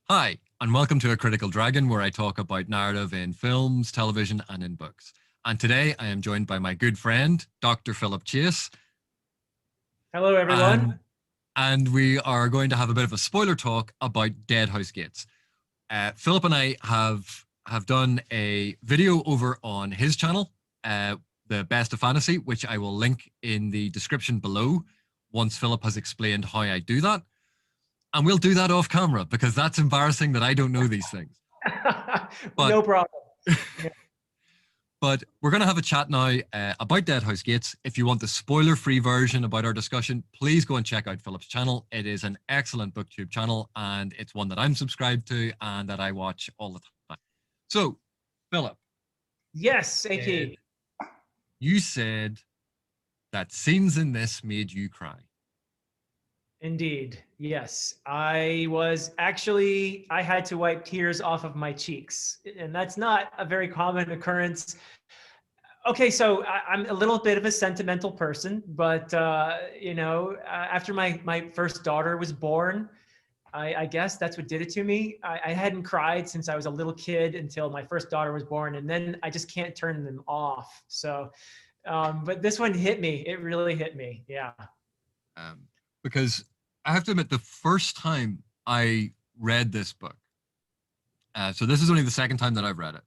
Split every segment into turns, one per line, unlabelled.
Hi, and welcome to A Critical Dragon, where I talk about narrative in films, television, and in books. And today I am joined by my good friend, Dr. Philip Chase,
Hello,
and
everyone.
and we are going to have a bit of a spoiler talk about Deadhouse Gates. Philip and I have done a video over on his channel, the Best of Fantasy, which I will link in the description below once Philip has explained how I do that. And we'll do that off camera because that's embarrassing that I don't know these things. But
No problem. Yeah.
But we're going to have a chat now about Deadhouse Gates. If you want the spoiler-free version about our discussion, please go and check out Philip's channel. It is an excellent booktube channel, and it's one that I'm subscribed to and that I watch all the time. So, Philip,
Yes,
said,
AK.
you said that scenes in this made you cry.
Indeed. Yes. I had to wipe tears off of my cheeks. And that's not a very common occurrence. Okay, so I'm a little bit of a sentimental person, but, after my first daughter was born, I guess that's what did it to me. I hadn't cried since I was a little kid until my first daughter was born, and then I just can't turn them off. So, but this one hit me. It really hit me. Yeah.
Because I have to admit, the first time I read this book, so this is only the second time that I've read it,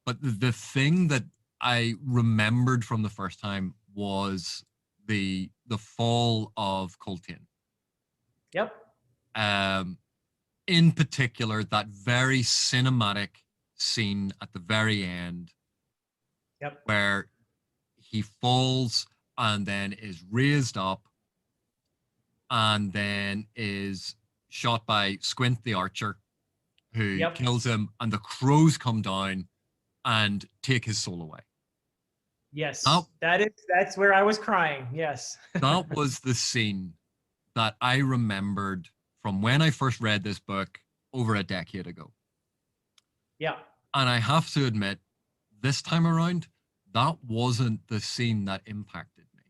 but the thing that I remembered from the first time was the fall of Coltain.
Yep.
Um, in particular, that very cinematic scene at the very end
Yep.
where he falls and then is raised up and then is shot by Squint the archer, who
Yep.
kills him, and the crows come down and take his soul away. That,
Yes. That's where I was crying. Yes.
that was the scene that I remembered from when I first read this book over a decade ago.
Yeah.
And I have to admit, this time around, that wasn't the scene that impacted me.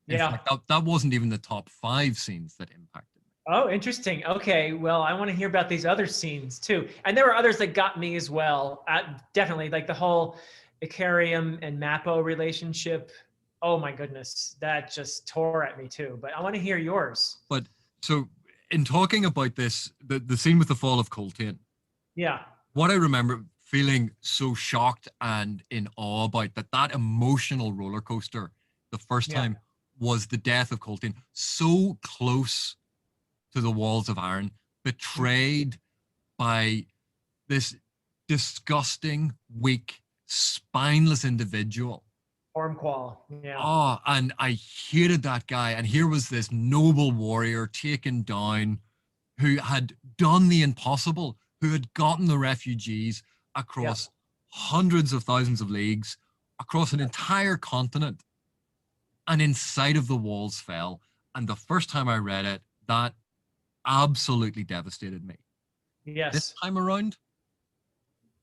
In
Yeah.
fact, that wasn't even the top 5 scenes that impacted me.
Oh, interesting. Okay. Well, I want to hear about these other scenes too. And there were others that got me as well. Definitely, like the whole Icarium and Mappo relationship. Oh my goodness. That just tore at me too. But I want to hear yours.
But so, in talking about this, the scene with the fall of Coltain,
Yeah.
what I remember feeling so shocked and in awe about that emotional roller coaster the first
Yeah.
time was the death of Coltain, so close to the walls of iron, betrayed by this disgusting, weak, spineless individual.
Ormquall. Yeah.
Oh, and I hated that guy. And here was this noble warrior taken down who had done the impossible, who had gotten the refugees
Yeah.
across hundreds of thousands of leagues, across an entire continent, and inside of the walls fell. And the first time I read it, that absolutely devastated me. This
Yes.
time around,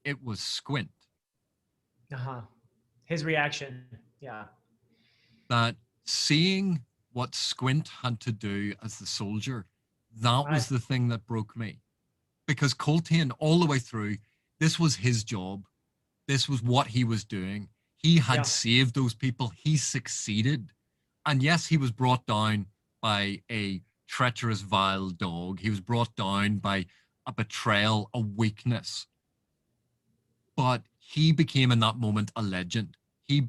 it was Squint.
Uh-huh. His reaction. Yeah.
That seeing what Squint had to do as the soldier, that
I
was the thing that broke me. Because Coltain, all the way through, this was his job. This was what he was doing. He had
yeah.
saved those people. He succeeded. And yes, he was brought down by a treacherous, vile dog. He was brought down by a betrayal, a weakness. But he became in that moment a legend. He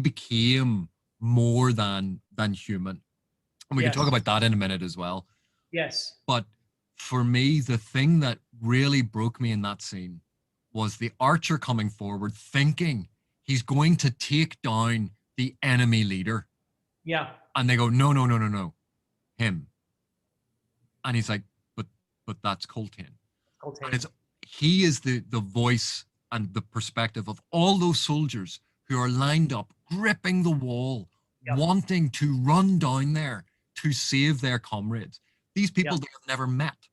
became more than human. And we can talk
Yes.
about that in a minute as well.
Yes.
But for me, the thing that really broke me in that scene was the archer coming forward thinking he's going to take down the enemy leader.
Yeah.
And they go, no, no, no, no, no, him. And he's like, but that's Coltain. And
Coltain.
he is the voice and the perspective of all those soldiers who are lined up, gripping the wall,
Yep.
wanting to run down there to save their comrades. These people
Yep.
they have never met,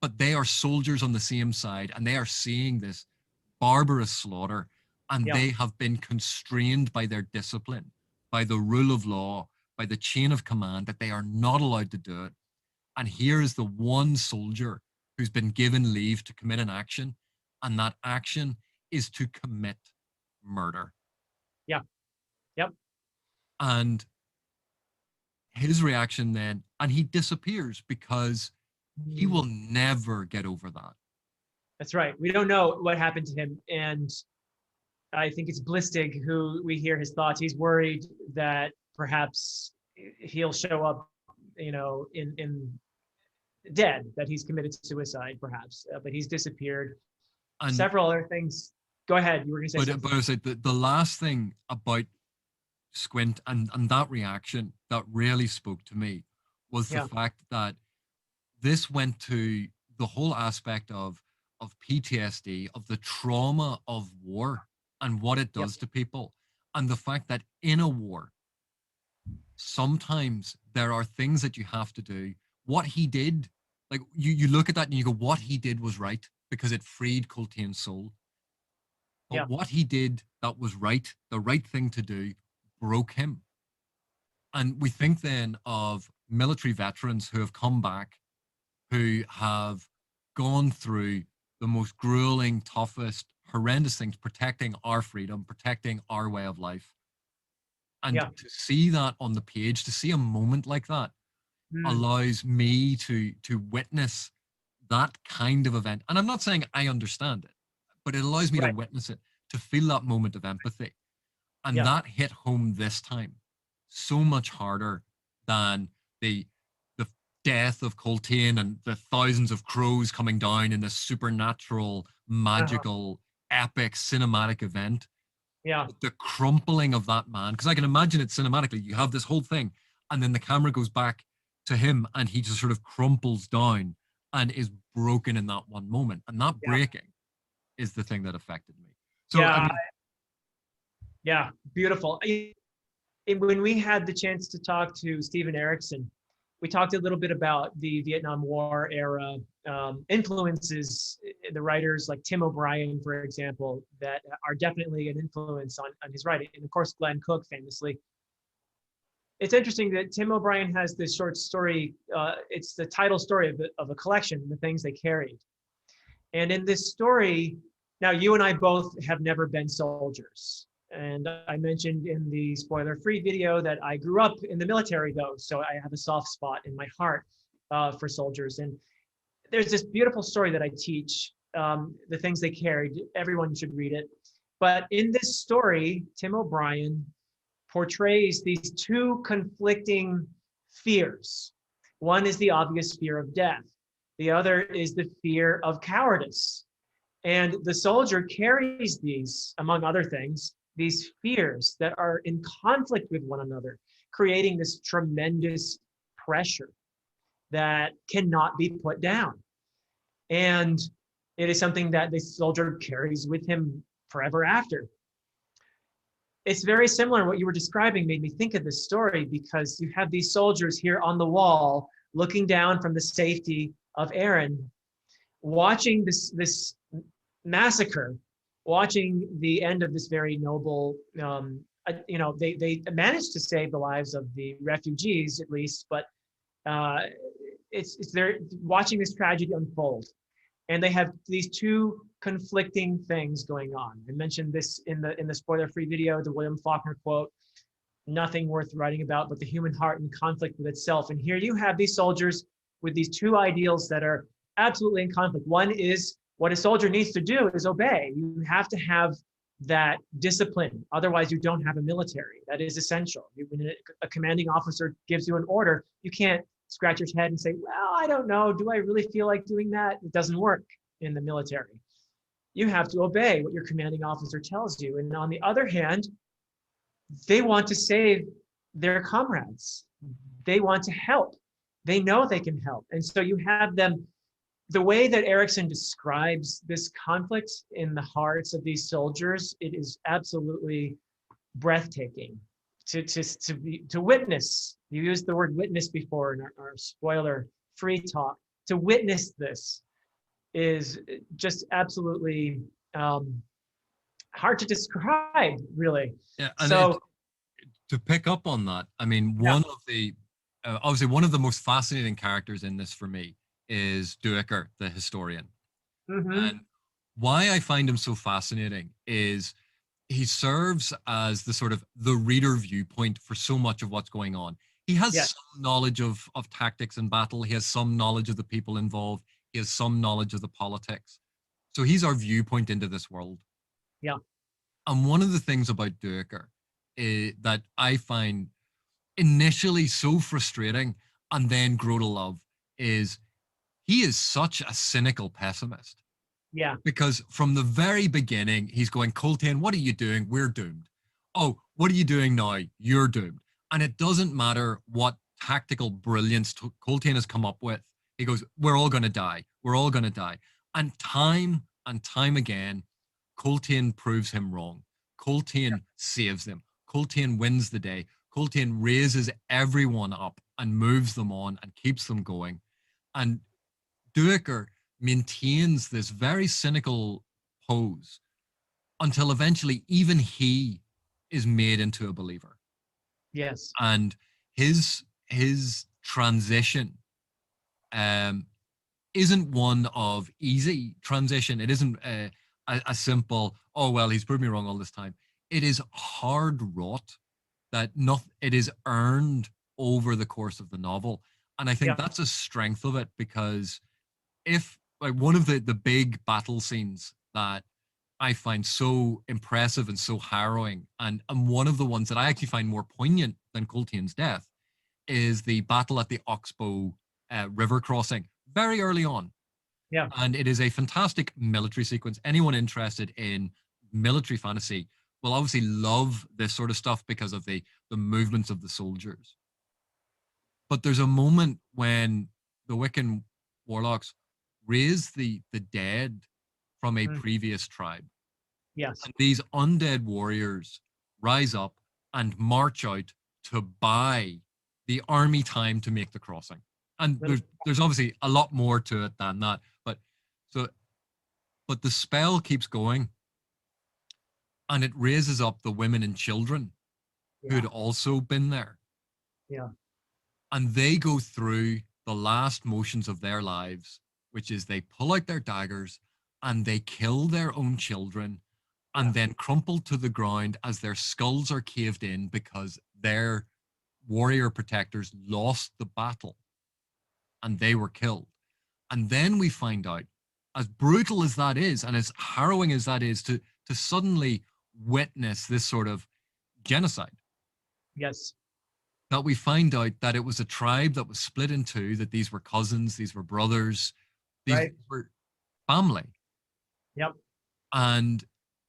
but they are soldiers on the same side, and they are seeing this barbarous slaughter, and
Yep.
they have been constrained by their discipline, by the rule of law, by the chain of command that they are not allowed to do it. And here is the one soldier who's been given leave to commit an action, and that action is to commit murder.
Yeah. Yep.
And his reaction then, and he disappears because he will never get over that.
That's right. We don't know what happened to him. And I think it's Blistig who we hear his thoughts. He's worried that perhaps he'll show up, in dead, that he's committed suicide, perhaps, but he's disappeared.
And
Several other things. Go ahead. You were going to say something.
but I was like, the last thing about Squint and that reaction that really spoke to me was the fact that this went to the whole aspect of PTSD, of the trauma of war and what it does to people, and the fact that in a war, sometimes there are things that you have to do. What he did, like you look at that and you go, what he did was right because it freed Coltain's soul. But what he did that was right, the right thing to do, broke him. And we think then of military veterans who have come back, who have gone through the most grueling, toughest, horrendous things, protecting our freedom, protecting our way of life. And to see that on the page, to see a moment like that, allows me to witness that kind of event. And I'm not saying I understand it, but it allows me to witness it, to feel that moment of empathy. And that hit home this time so much harder than the death of Coltain and the thousands of crows coming down in this supernatural, magical, epic cinematic event.
Yeah.
The crumpling of that man, because I can imagine it cinematically. You have this whole thing, and then the camera goes back to him, and he just sort of crumples down and is broken in that one moment. And that breaking is the thing that affected me. So, I mean,
beautiful. When we had the chance to talk to Steven Erikson, we talked a little bit about the Vietnam War era influences, the writers like Tim O'Brien, for example, that are definitely an influence on his writing. And of course, Glenn Cook, famously. It's interesting that Tim O'Brien has this short story. It's the title story of a collection, The Things They Carried. And in this story, now you and I both have never been soldiers. And I mentioned in the spoiler-free video that I grew up in the military, though, so I have a soft spot in my heart for soldiers. And there's this beautiful story that I teach, The Things They Carried. Everyone should read it. But in this story, Tim O'Brien portrays these two conflicting fears. One is the obvious fear of death. The other is the fear of cowardice. And the soldier carries these, among other things, these fears that are in conflict with one another, creating this tremendous pressure that cannot be put down. And it is something that the soldier carries with him forever after. It's very similar. What you were describing made me think of this story, because you have these soldiers here on the wall looking down from the safety of Erin, watching this massacre, watching the end of this very noble, they managed to save the lives of the refugees, at least, but they're watching this tragedy unfold. And they have these two conflicting things going on. I mentioned this in the spoiler-free video, the William Faulkner quote, "Nothing worth writing about but the human heart in conflict with itself." And here you have these soldiers with these two ideals that are absolutely in conflict. One is what a soldier needs to do is obey. You have to have that discipline. Otherwise, you don't have a military. That is essential. When a commanding officer gives you an order, you can't scratch your head and say, well, I don't know. Do I really feel like doing that? It doesn't work in the military. You have to obey what your commanding officer tells you. And on the other hand, they want to save their comrades. They want to help. They know they can help. And so you have them. The way that Erikson describes this conflict in the hearts of these soldiers, it is absolutely breathtaking to witness. You used the word witness before in our spoiler-free talk. To witness this is just absolutely hard to describe, really.
Yeah, and to pick up on that, I mean, one of the obviously one of the most fascinating characters in this for me is Duiker, the historian.
Mm-hmm.
And why I find him so fascinating is he serves as the sort of the reader viewpoint for so much of what's going on. He has
Yes.
some knowledge of tactics in battle. He has some knowledge of the people involved. He has some knowledge of the politics. So he's our viewpoint into this world.
Yeah.
And one of the things about Duiker that I find initially so frustrating and then grow to love is he is such a cynical pessimist.
Yeah.
Because from the very beginning, he's going, Coltain, what are you doing? We're doomed. Oh, what are you doing now? You're doomed. And it doesn't matter what tactical brilliance Coltain has come up with. He goes, we're all going to die. We're all going to die. And time again, Coltain proves him wrong. Coltain saves them. Coltain wins the day. Coltain raises everyone up and moves them on and keeps them going. And Duiker maintains this very cynical pose until eventually even he is made into a believer.
Yes.
And his transition um, isn't one of easy transition. It isn't a simple, oh well, he's proved me wrong all this time. It is hard wrought that not it is earned over the course of the novel. And I think
Yeah.
that's a strength of it because if like one of the big battle scenes that I find so impressive and so harrowing, and one of the ones that I actually find more poignant than Coltain's death is the battle at the Oxbow river crossing very early on,
Yeah.
and it is a fantastic military sequence. Anyone interested in military fantasy will obviously love this sort of stuff because of the movements of the soldiers. But there's a moment when the Wiccan warlocks raise the dead from a
Mm.
previous tribe.
Yes.
And these undead warriors rise up and march out to buy the army time to make the crossing. And
Little.
there's obviously a lot more to it than that. So but the spell keeps going and it raises up the women and children who
Yeah.
had also been there.
Yeah.
And they go through the last motions of their lives, which is they pull out their daggers and they kill their own children
Yeah.
and then crumple to the ground as their skulls are caved in because their warrior protectors lost the battle and they were killed. And then we find out, as brutal as that is, and as harrowing as that is, to suddenly witness this sort of genocide,
Yes.
that we find out that it was a tribe that was split in two, that these were cousins, these were brothers, these
Right.
were family.
Yep.
And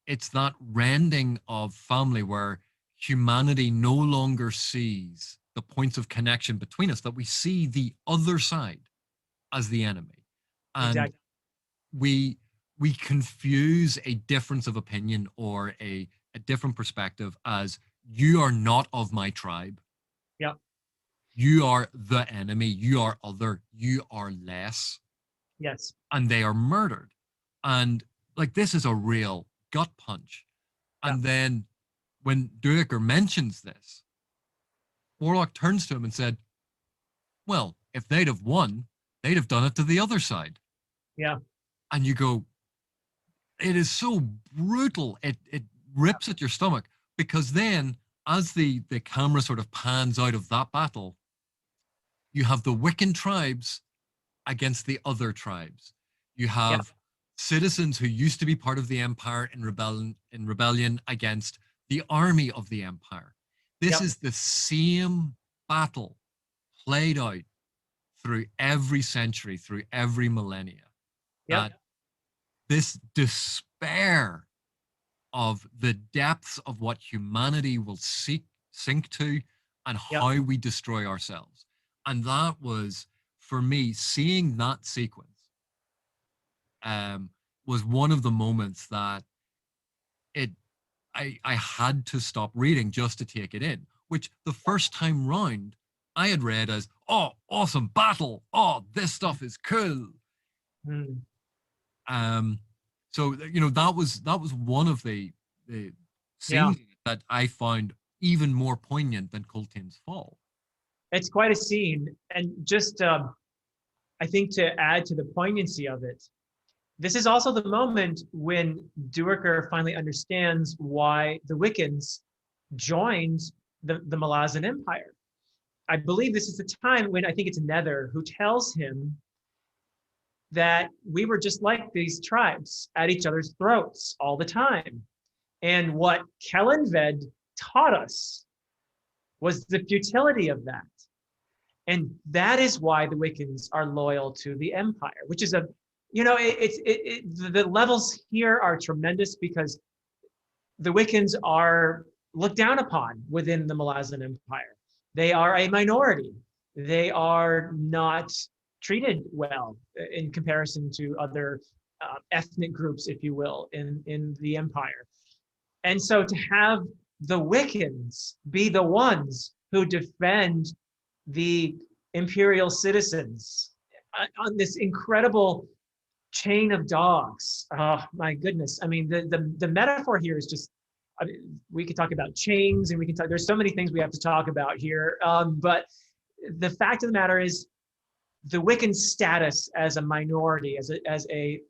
it's that rending of family where humanity no longer sees the points of connection between us, that we see the other side as the enemy. And
Exactly.
we we confuse a difference of opinion or a different perspective as you are not of my tribe.
Yep.
You are the enemy. You are other. You are less.
Yes.
And they are murdered. And like this is a real gut punch.
Yeah.
And then when Duiker mentions this, Warlock turns to him and said, well, if they'd have won, they'd have done it to the other side.
Yeah.
And you go, it is so brutal. It rips at your stomach because then as the camera sort of pans out of that battle, you have the Wiccan tribes against the other tribes. You
Yeah.
have citizens who used to be part of the empire in rebellion against the army of the empire. This
Yep.
is the same battle played out through every century, through every millennia.
Yep.
That this despair of the depths of what humanity will sink to and
Yep.
how we destroy ourselves. And that was, for me, seeing that sequence um, was one of the moments that it I had to stop reading just to take it in, which the first time round I had read as, oh, awesome battle. Oh, this stuff is cool.
Mm.
Um, so that was one of the
Yeah.
scenes that I found even more poignant than Coltain's fall.
It's quite a scene. And just I think to add to the poignancy of it, this is also the moment when Duiker finally understands why the Wiccans joined the Malazan Empire. I believe this is the time when I think it's Nether who tells him that we were just like these tribes at each other's throats all the time. And what Kellenved taught us was the futility of that. And that is why the Wiccans are loyal to the Empire, which is the levels here are tremendous because the Wiccans are looked down upon within the Malazan Empire. They are a minority. They are not treated well in comparison to other ethnic groups, if you will, in the empire. And so to have the Wiccans be the ones who defend the imperial citizens on this incredible chain of dogs. Oh my goodness. I mean, the metaphor here is just, I mean, we could talk about chains and we can talk, there's so many things we have to talk about here. But the fact of the matter is the Wiccan status as a minority, as a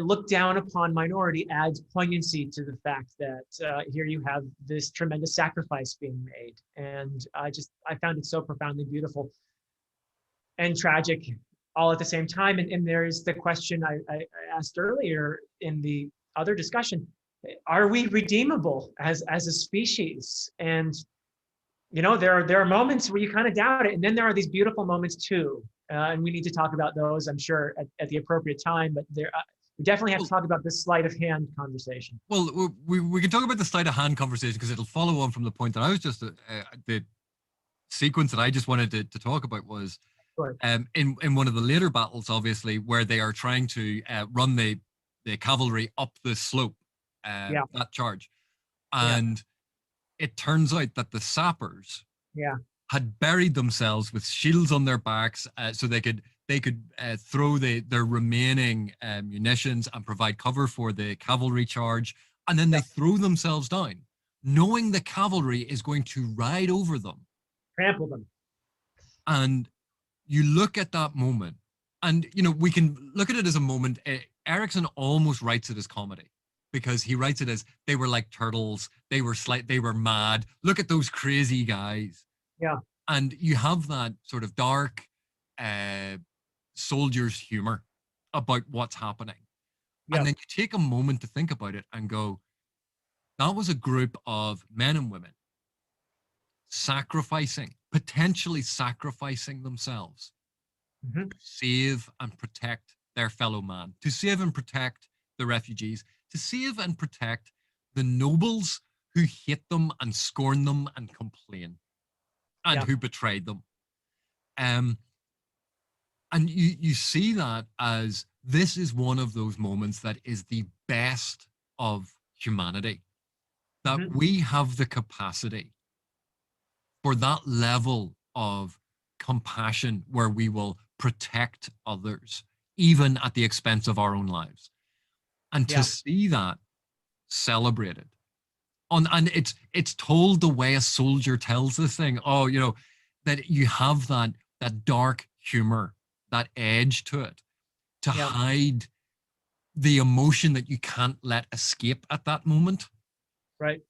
looked down upon minority adds poignancy to the fact that here you have this tremendous sacrifice being made. And I found it so profoundly beautiful and tragic all at the same time. And there is the question I asked earlier in the other discussion, are we redeemable as a species? And there are moments where you kind of doubt it. And then there are these beautiful moments too. And we need to talk about those, I'm sure, at the appropriate time. But we definitely have to talk about this sleight of hand conversation.
Well, we can talk about the sleight of hand conversation because it'll follow on from the point that I was just, the sequence that I just wanted to talk about was
Sure.
In one of the later battles, obviously, where they are trying to run the cavalry up the slope, that charge. And it turns out that the Sappers had buried themselves with shields on their backs so they could throw their remaining munitions and provide cover for the cavalry charge. And then they throw themselves down, knowing the cavalry is going to ride over them.
Trample them.
And you look at that moment, and we can look at it as a moment. Erickson almost writes it as comedy because he writes it as they were like turtles. They were mad. Look at those crazy guys.
Yeah.
And you have that sort of dark soldier's humor about what's happening. Yeah. And then you take a moment to think about it and go, that was a group of men and women potentially sacrificing themselves to save and protect their fellow man, to save and protect the refugees, to save and protect the nobles who hate them and scorn them and complain and who betrayed them. And you see that as this is one of those moments that is the best of humanity, that we have the capacity for that level of compassion where we will protect others, even at the expense of our own lives. And to see that celebrated, and it's told the way a soldier tells this thing, that you have that dark humor, that edge to it, to hide the emotion that you can't let escape at that moment.
Right.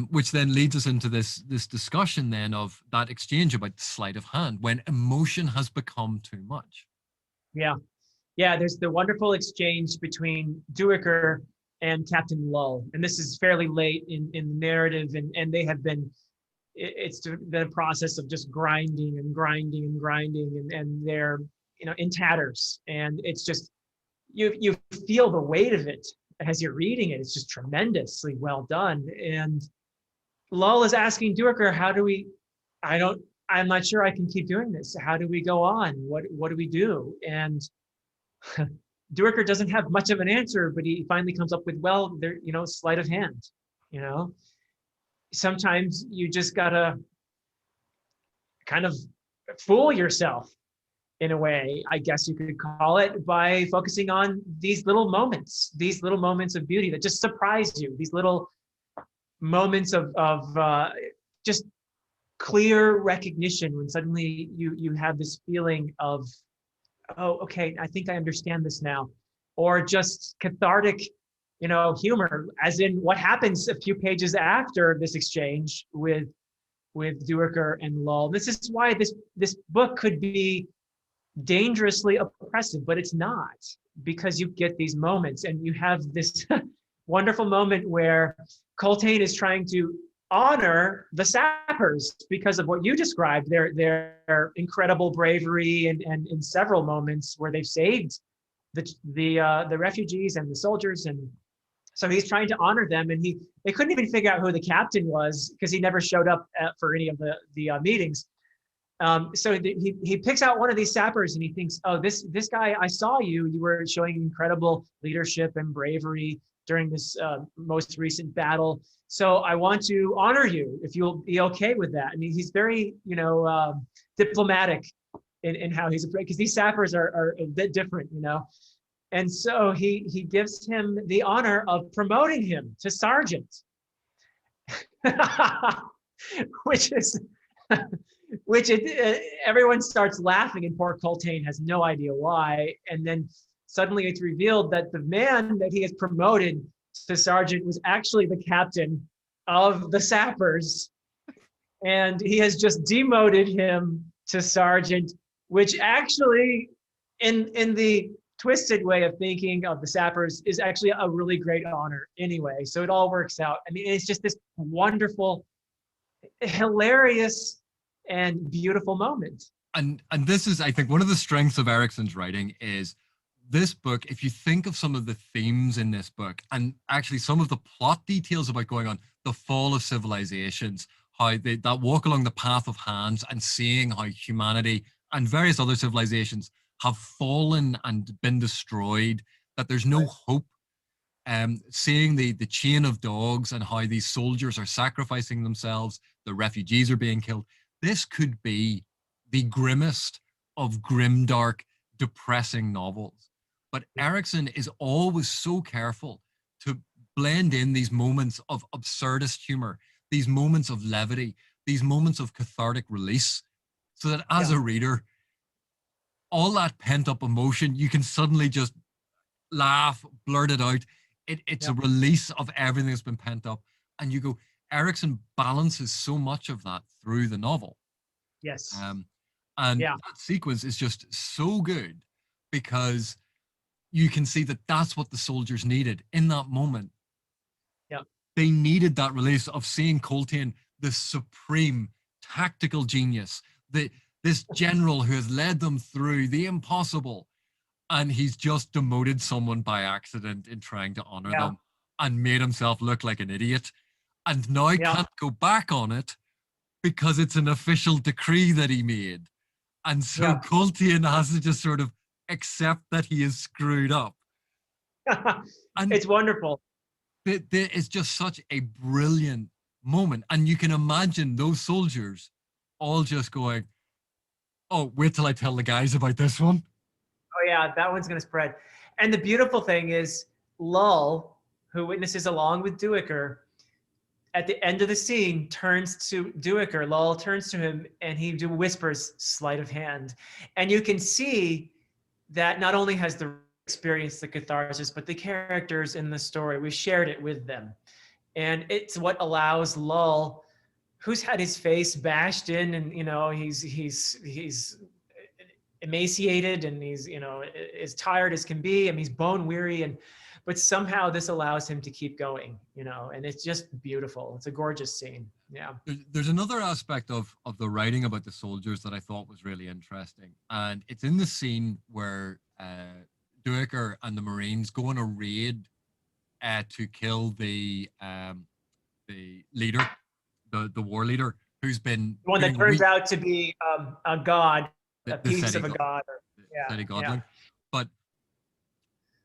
Which then leads us into this discussion then of that exchange about sleight of hand when emotion has become too much.
Yeah. There's the wonderful exchange between Duiker and Captain Lull, and this is fairly late in the narrative, and they have been. It's been a process of just grinding, and they're in tatters, and it's just you feel the weight of it as you're reading it. It's just tremendously well done. And Lull is asking Duiker, I'm not sure I can keep doing this. How do we go on? What do we do? And Duiker doesn't have much of an answer, but he finally comes up with, sleight of hand. Sometimes you just gotta kind of fool yourself in a way, I guess you could call it, by focusing on these little moments of beauty that just surprise you, these little moments of just clear recognition, when suddenly you have this feeling of, oh, okay, I think I understand this now, or just cathartic, humor, as in what happens a few pages after this exchange with Duiker and Lull. This is why this book could be dangerously oppressive, but it's not, because you get these moments, and you have this wonderful moment where Coltain is trying to honor the Sappers because of what you described, their incredible bravery, and in several moments where they've saved the refugees and the soldiers, and so he's trying to honor them, and they couldn't even figure out who the captain was because he never showed up for any of the meetings. So he picks out one of these Sappers, and he thinks, oh, this guy, I saw you were showing incredible leadership and bravery during this most recent battle. So I want to honor you if you'll be okay with that. And he's very, diplomatic in how he's, because these Sappers are a bit different, And so he gives him the honor of promoting him to sergeant, which is, everyone starts laughing, and poor Coltain has no idea why. And then suddenly it's revealed that the man that he has promoted to sergeant was actually the captain of the Sappers, and he has just demoted him to sergeant, which actually, in the twisted way of thinking of the Sappers, is actually a really great honor anyway. So it all works out. I mean, it's just this wonderful, hilarious, and beautiful moment.
And this is, I think, one of the strengths of Erikson's writing is this book. If you think of some of the themes in this book, and actually some of the plot details about going on, the fall of civilizations, how that walk along the path of hands, and seeing how humanity and various other civilizations have fallen and been destroyed, that there's no hope. Seeing the chain of dogs and how these soldiers are sacrificing themselves, the refugees are being killed. This could be the grimmest of grimdark, depressing novels. But Erikson is always so careful to blend in these moments of absurdist humor, these moments of levity, these moments of cathartic release, so that as a reader, all that pent-up emotion, you can suddenly just laugh, blurt it out. It's a release of everything that's been pent up. And you go, Erikson balances so much of that through the novel.
Yes.
And that sequence is just so good, because you can see that that's what the soldiers needed in that moment.
Yeah.
They needed that release of seeing Coltain, the supreme tactical genius, this general who has led them through the impossible. And he's just demoted someone by accident in trying to honor them, and made himself look like an idiot. And now can't go back on it because it's an official decree that he made. And so Coltain has to just sort of accept that he is screwed up. And
it's wonderful.
It's just such a brilliant moment. And you can imagine those soldiers all just going, oh, wait till I tell the guys about this one.
Oh yeah, that one's going to spread. And the beautiful thing is, Lull, who witnesses along with Duiker, at the end of the scene turns to Duiker. Lull turns to him, and he whispers, sleight of hand. And you can see that not only has the experience the catharsis, but the characters in the story, we've shared it with them. And it's what allows Lull, who's had his face bashed in, and he's emaciated, and he's as tired as can be, and he's bone weary, but somehow this allows him to keep going, and it's just beautiful. It's a gorgeous scene. Yeah.
There's another aspect of the writing about the soldiers that I thought was really interesting, and it's in the scene where Duiker and the Marines go on a raid to kill the leader, the war leader, who's been
the one that turns out to be a god, a piece of a god.
Godling. But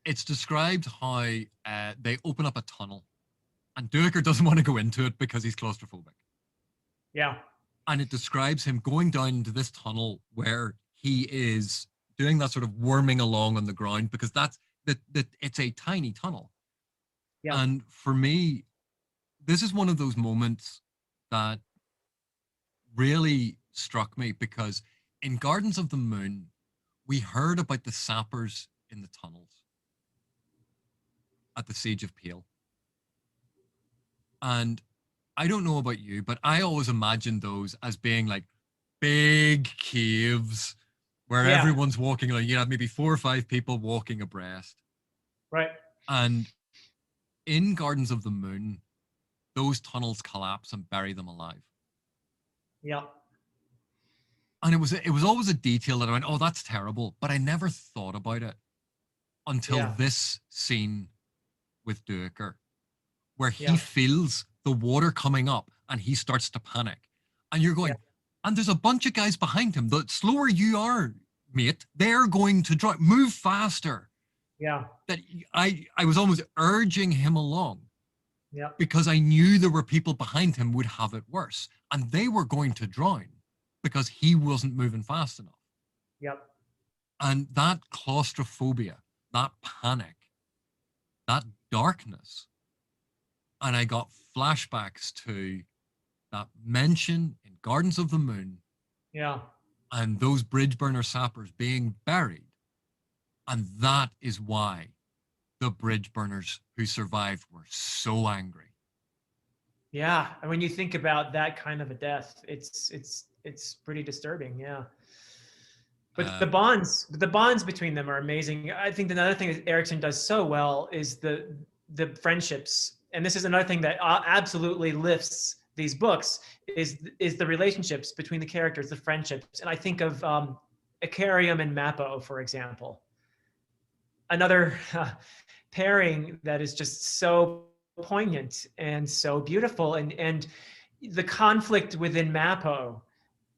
it's described how they open up a tunnel, and Duiker doesn't want to go into it because he's claustrophobic.
Yeah.
And it describes him going down into this tunnel where he is doing that sort of worming along on the ground, because it's a tiny tunnel. Yeah. And for me, this is one of those moments that really struck me because in Gardens of the Moon, we heard about the Sappers in the tunnels at the Siege of Peel. And I don't know about you, but I always imagined those as being like big caves where
Yeah,
everyone's walking along. You have maybe 4 or 5 people walking abreast.
right.
And in Gardens of the Moon, those tunnels collapse and bury them alive.
Yeah,
And it was always a detail that I went, oh, that's terrible. But I never thought about it until
yeah,
this scene with Duiker, where he
yeah,
feels the water coming up and he starts to panic. And you're
yeah,
going, and there's a bunch of guys behind him. The slower you are, mate, they're going to drive. Move faster.
yeah,
That I was almost urging him along
yeah,
because I knew there were people behind him would have it worse. And they were going to drown because he wasn't moving fast enough.
yeah,
And that claustrophobia, that panic, that darkness, and I got flashbacks to that mention in Gardens of the Moon
yeah.
and those bridge burner sappers being buried. And that is why the bridge burners who survived were so angry.
Yeah, and when you think about that kind of a death, it's pretty disturbing. Yeah, but
Uh,
the bonds between them are amazing. I think another thing that Erickson does so well is the friendships, and this is another thing that absolutely lifts these books is the relationships between the characters, the friendships, and I think of Icarium and Mappo, for example. Another pairing that is just so poignant and so beautiful, and the conflict within Mappo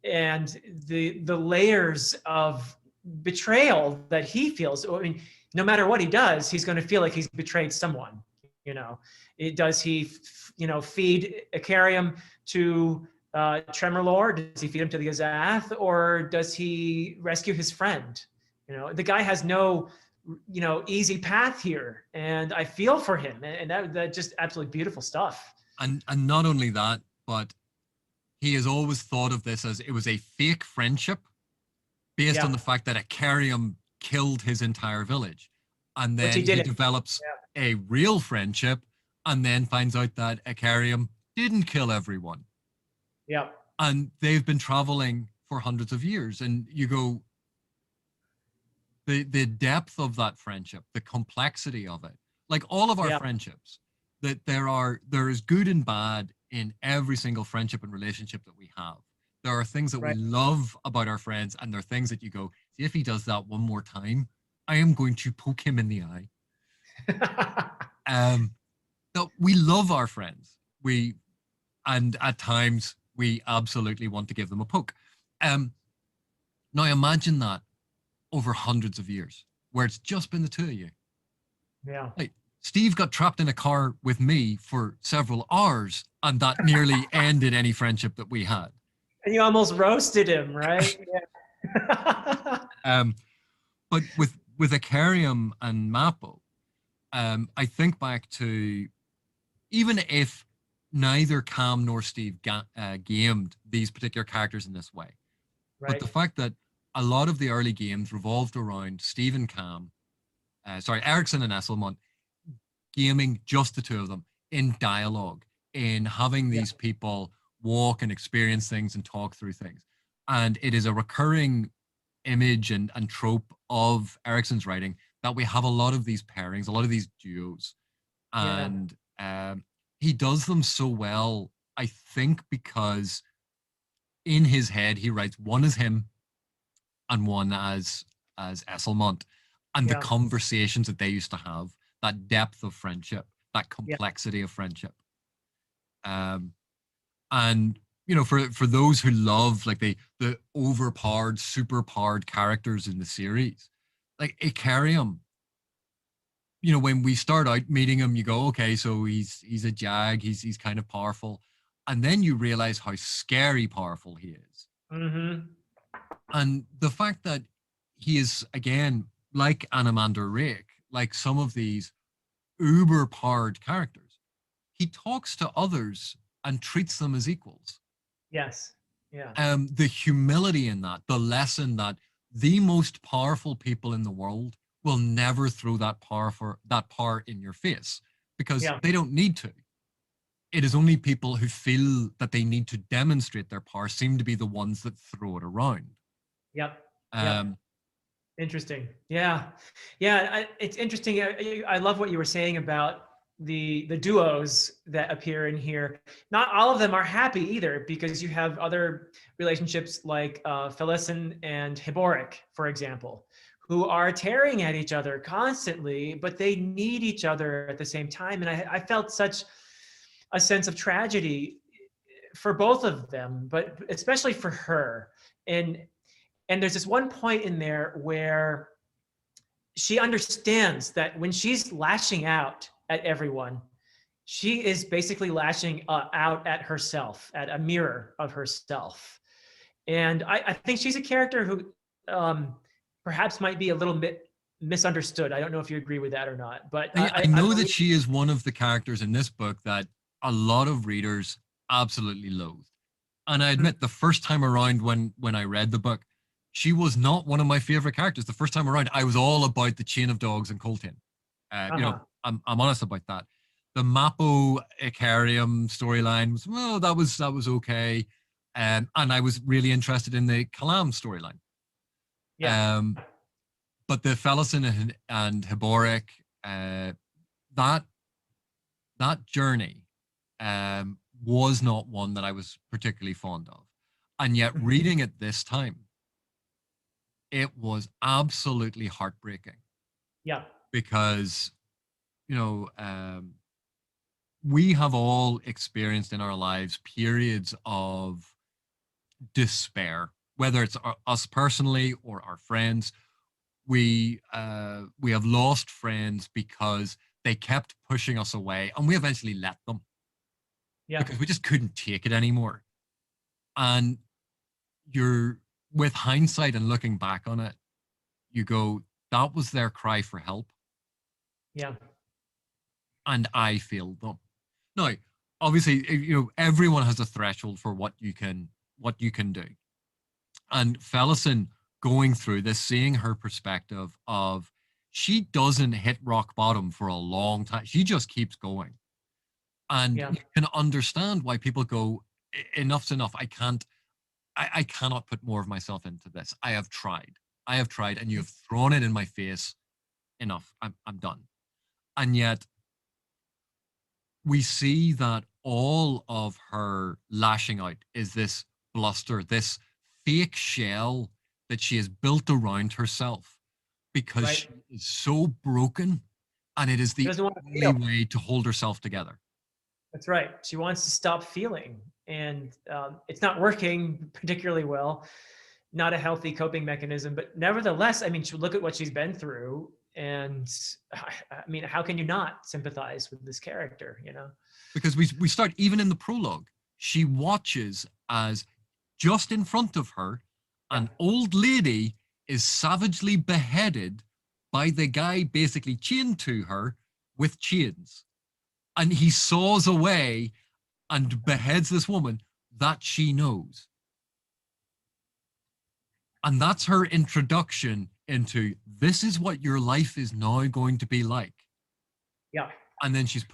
and the layers of betrayal that he feels. I mean, no matter what he does, he's going to feel like he's betrayed someone. You know, does he, feed Icarium to Tremorlore? Does he feed him to the Azath, or does he rescue his friend? The guy has no easy path here, and I feel for him, and that just absolutely beautiful stuff.
and not only that, but he has always thought of this as it was a fake friendship based on
Yeah,
the fact that Icarium killed his entire village. And
which he
then he
did it.
develops a real friendship and then finds out that Icarium didn't kill everyone.
Yeah,
And they've been traveling for hundreds of years. And you go, the depth of that friendship, the complexity of it, like all of our
yeah,
friendships, that there is good and bad in every single friendship and relationship that we have. There are things that we
right.
love about our friends, and there are things that you go, see, if he does that one more time, I am going to poke him in the eye. Um, no, we love our friends. And at times we absolutely want to give them a poke. Um, Now imagine that over hundreds of years, where it's just been the two of you.
Yeah.
Like Steve got trapped in a car with me for several hours, and that nearly ended any friendship that we had.
And you almost roasted him, right? Yeah.
Um, but with Icarium and Mappo, I think back to even if neither Cam nor Steve gamed these particular characters in this way, but
Right.
the fact that a lot of the early games revolved around Steve and Cam, Erickson and Esselmont, gaming just the two of them in dialogue, in having
Yeah.
these people walk and experience things and talk through things. And it is a recurring image and trope of Erickson's writing that we have a lot of these pairings, a lot of these duos.
Yeah.
And he does them so well, I think, because in his head he writes one as him and one as Esselmont, and the
Yeah.
conversations that they used to have, that depth of friendship, that
Yeah.
complexity of friendship. Um, and for those who love like the overpowered, superpowered characters in the series, like Icarium, when we start out meeting him, you go, okay, so he's a jag, he's kind of powerful, and then you realize how scary powerful he is.
Mm-hmm.
And the fact that he is, again, like Animander Rake, like some of these uber powered characters, he talks to others and treats them as equals.
Yes. Yeah.
The humility in that, the lesson that the most powerful people in the world will never throw that power in your face because
Yeah.
they don't need to. It is only people who feel that they need to demonstrate their power seem to be the ones that throw it around.
Yep. Yep.
Um,
Interesting. Yeah. Yeah. It's interesting. I love what you were saying about the duos that appear in here. Not all of them are happy either, because you have other relationships like Felicin and Hiboric, for example, who are tearing at each other constantly, but they need each other at the same time. And I felt such a sense of tragedy for both of them, but especially for her. And there's this one point in there where she understands that when she's lashing out at everyone, she is basically lashing out at herself, at a mirror of herself. And I think she's a character who perhaps might be a little bit misunderstood. I don't know if you agree with that or not, but
I
I
know that
believe,
she is one of the characters in this book that a lot of readers absolutely loathe. And I admit, the first time around when I read the book, she was not one of my favorite characters. The first time around, I was all about the chain of dogs and Coltain.
uh-huh.
I'm honest about that. The Mappo Icarium storyline was that was okay, and I was really interested in the Kalam storyline.
Yeah.
Um, but the Felicin and Hiboric, that that journey was not one that I was particularly fond of. And yet, reading it this time, it was absolutely heartbreaking
Yeah.
because, you know, we have all experienced in our lives periods of despair, whether it's us personally or our friends. We have lost friends because they kept pushing us away, and we eventually let them
Yeah.
because we just couldn't take it anymore. And you're with hindsight and looking back on it, you go, that was their cry for help,
Yeah.
and I failed them. Now, obviously, everyone has a threshold for what you can do. And Fellison going through this, seeing her perspective of she doesn't hit rock bottom for a long time. She just keeps going. And
Yeah.
you can understand why people go, Enough's enough. I cannot put more of myself into this. I have tried. I have tried, and you have thrown it in my face. Enough. I'm done. And yet we see that all of her lashing out is this bluster, this fake shell that she has built around herself because
Right.
she is so broken, and it is
She
the
doesn't want to
only
feel.
way to hold herself together.
That's right. She wants to stop feeling, and it's not working particularly well. Not a healthy coping mechanism, but nevertheless, I mean, look at what she's been through, and I mean, how can you not sympathize with this character? You know?
Because we start even in the prologue, she watches as just in front of her,
Yeah.
an old lady is savagely beheaded by the guy basically chained to her with chains. And he saws away and beheads this woman that she knows. And that's her introduction into this is what your life is now going to be like.
Yeah.
And then she's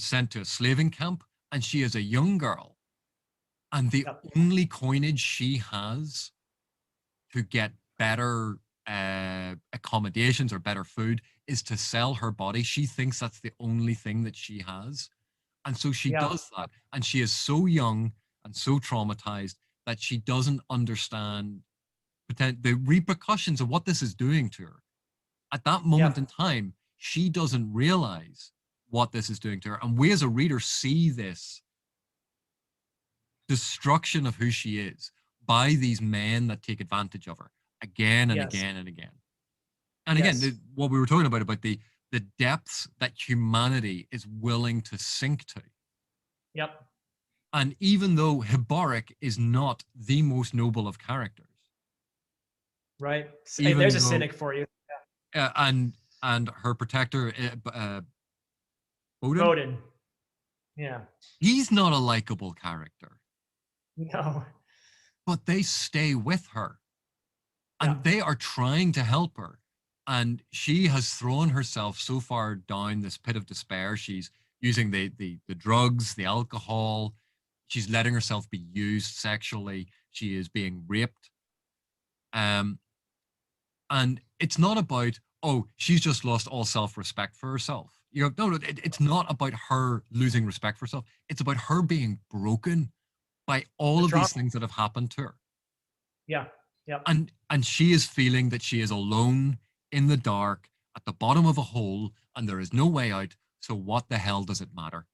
sent to a slaving camp, and she is a young girl. And the
Yeah.
only coinage she has to get better accommodations or better food is to sell her body. She thinks that's the only thing that she has. And so she
Yeah.
does that. And she is so young and so traumatized that she doesn't understand the repercussions of what this is doing to her. At that moment
Yeah.
in time, she doesn't realize what this is doing to her. And we as a reader see this destruction of who she is by these men that take advantage of her again and
Yes.
again and again. And again,
Yes.
what we were talking about the depths that humanity is willing to sink to.
Yep.
And even though Hibaric is not the most noble of characters,
Right. Hey, there's
even
a
though
cynic for you.
uh, and and her protector Odin,
Bowden. Yeah.
he's not a likable character.
No.
but they stay with her
Yeah.
and they are trying to help her. And she has thrown herself so far down this pit of despair. She's using the drugs, the alcohol. She's letting herself be used sexually. She is being raped. Um, and it's not about, oh, she's just lost all self-respect for herself. You know, no, it's not about her losing respect for herself. It's about her being broken by
The
all of
trauma.
these things that have happened to her.
Yeah. Yeah.
And she is feeling that she is alone in the dark at the bottom of a hole and there is no way out. So what the hell does it matter?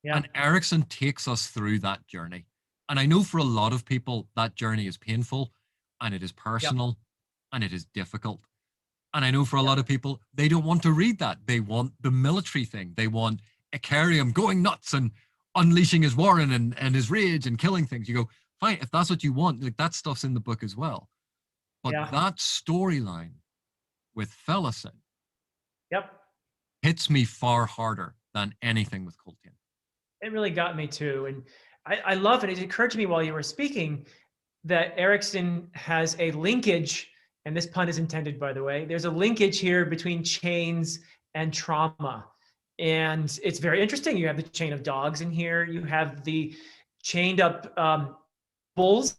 Yeah.
And Erickson takes us through that journey. And I know for a lot of people that journey is painful and it is
Yeah.
personal and it is difficult. And I know for a
Yeah.
lot of people, they don't want to read that. They want the military thing. They want Icarium going nuts and unleashing his warren and his rage and killing things. You go, fine, if that's what you want, like that stuff's in the book as well. But
Yeah.
that storyline with Fellison
Yep.
hits me far harder than anything with Coltain.
It really got me too. And I love it. It occurred to me while you were speaking that Erickson has a linkage, and this pun is intended, by the way. There's a linkage here between chains and trauma. And it's very interesting. You have the chain of dogs in here, you have the chained up bulls,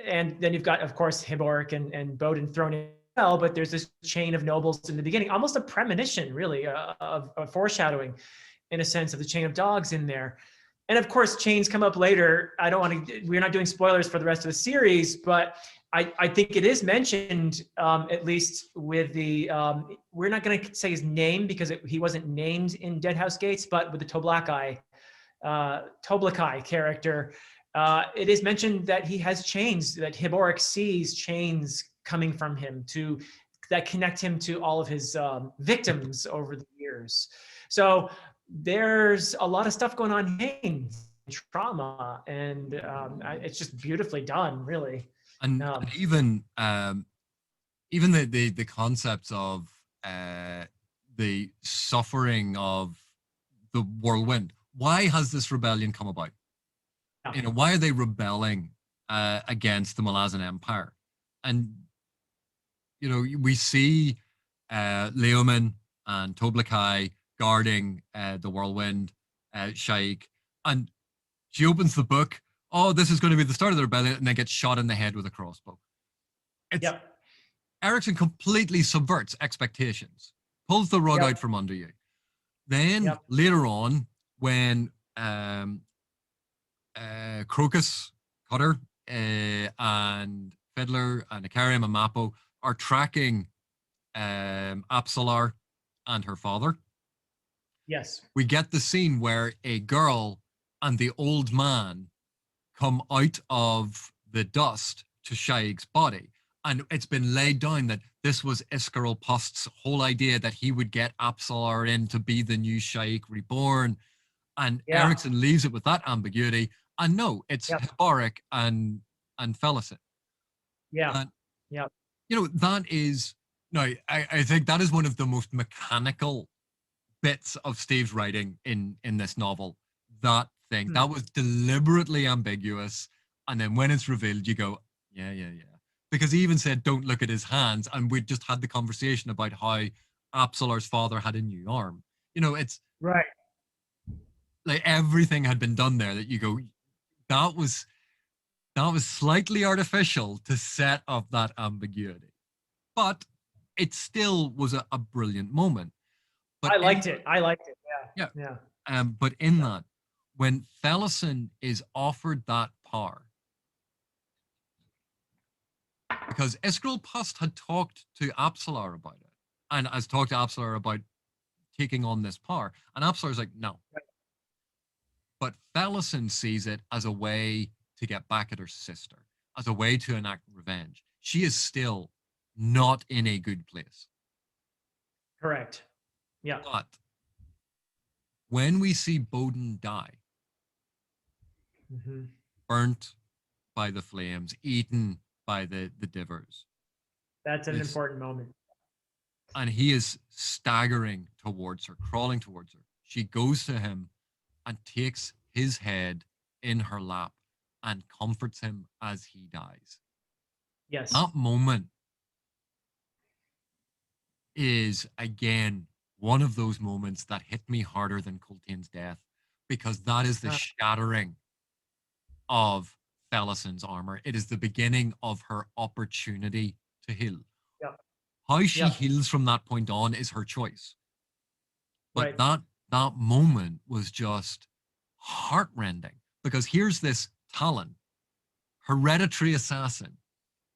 and then you've got, of course, Hiboric and Bowden thrown in. Well, but there's this chain of nobles in the beginning, almost a premonition, really, of foreshadowing, in a sense, of the chain of dogs in there. And of course, chains come up later. I don't want to, we're not doing spoilers for the rest of the series, but I think it is mentioned, at least with the, we're not going to say his name because he wasn't named in Deadhouse Gates, but with the Toblakai character, it is mentioned that he has chains, that Hiboric sees chains coming from him that connect him to all of his victims over the years. So there's a lot of stuff going on in trauma, and it's just beautifully done, really.
And even the concepts of the suffering of the whirlwind. Why has this rebellion come about?
Yeah.
You know, why are they rebelling against the Malazan Empire? And you know, we see Leoman and Toblakai guarding the whirlwind, Shaik, and she opens the book. Oh, this is going to be the start of the rebellion, and then gets shot in the head with a crossbow. It's
Yep.
Erickson completely subverts expectations, pulls the rug
Yep.
out from under you. Then
Yep.
later on, when Crocus, Cutter, and Fiddler and Icarium and Mappo are tracking Apsalar and her father,
Yes.
we get the scene where a girl and the old man come out of the dust to Shaig's body. And it's been laid down that this was Iscaril Post's whole idea, that he would get Apsalar in to be the new Shaik reborn. And
Yeah.
Erickson leaves it with that ambiguity. And no, it's
Yep.
Hiboric and Felicit.
Yeah.
And,
Yep.
you know, that is, no, I think that is one of the most mechanical bits of Steve's writing in this novel. That thing that was deliberately ambiguous, and then when it's revealed, you go, yeah, yeah, yeah. Because he even said, "Don't look at his hands," and we just had the conversation about how Apsalar's father had a new arm. You know, it's
Right.
like everything had been done there. That you go, that was slightly artificial to set up that ambiguity, but it still was a brilliant moment. But
I liked it. I liked it.
yeah,
Yeah. Yeah.
but in that, when Fellison is offered that power, because Isgril Pust had talked to Apsalar about it, and has talked to Apsalar about taking on this power, and Apsalar's like, no.
Right.
But Fellison sees it as a way to get back at her sister, as a way to enact revenge. She is still not in a good place.
Correct. Yeah.
But when we see Bowden die,
Mm-hmm.
burnt by the flames, eaten by the divers,
That's an
this,
important moment.
and he is staggering towards her, crawling towards her. She goes to him and takes his head in her lap and comforts him as he dies.
Yes.
That moment is, again, one of those moments that hit me harder than Coltain's death, because that is the
Uh,
shattering of Felison's armor. It is the beginning of her opportunity to heal.
yeah.
How she
Yeah.
heals from that point on is her choice. But
Right.
that moment was just heartrending, because here's this Talon, hereditary assassin,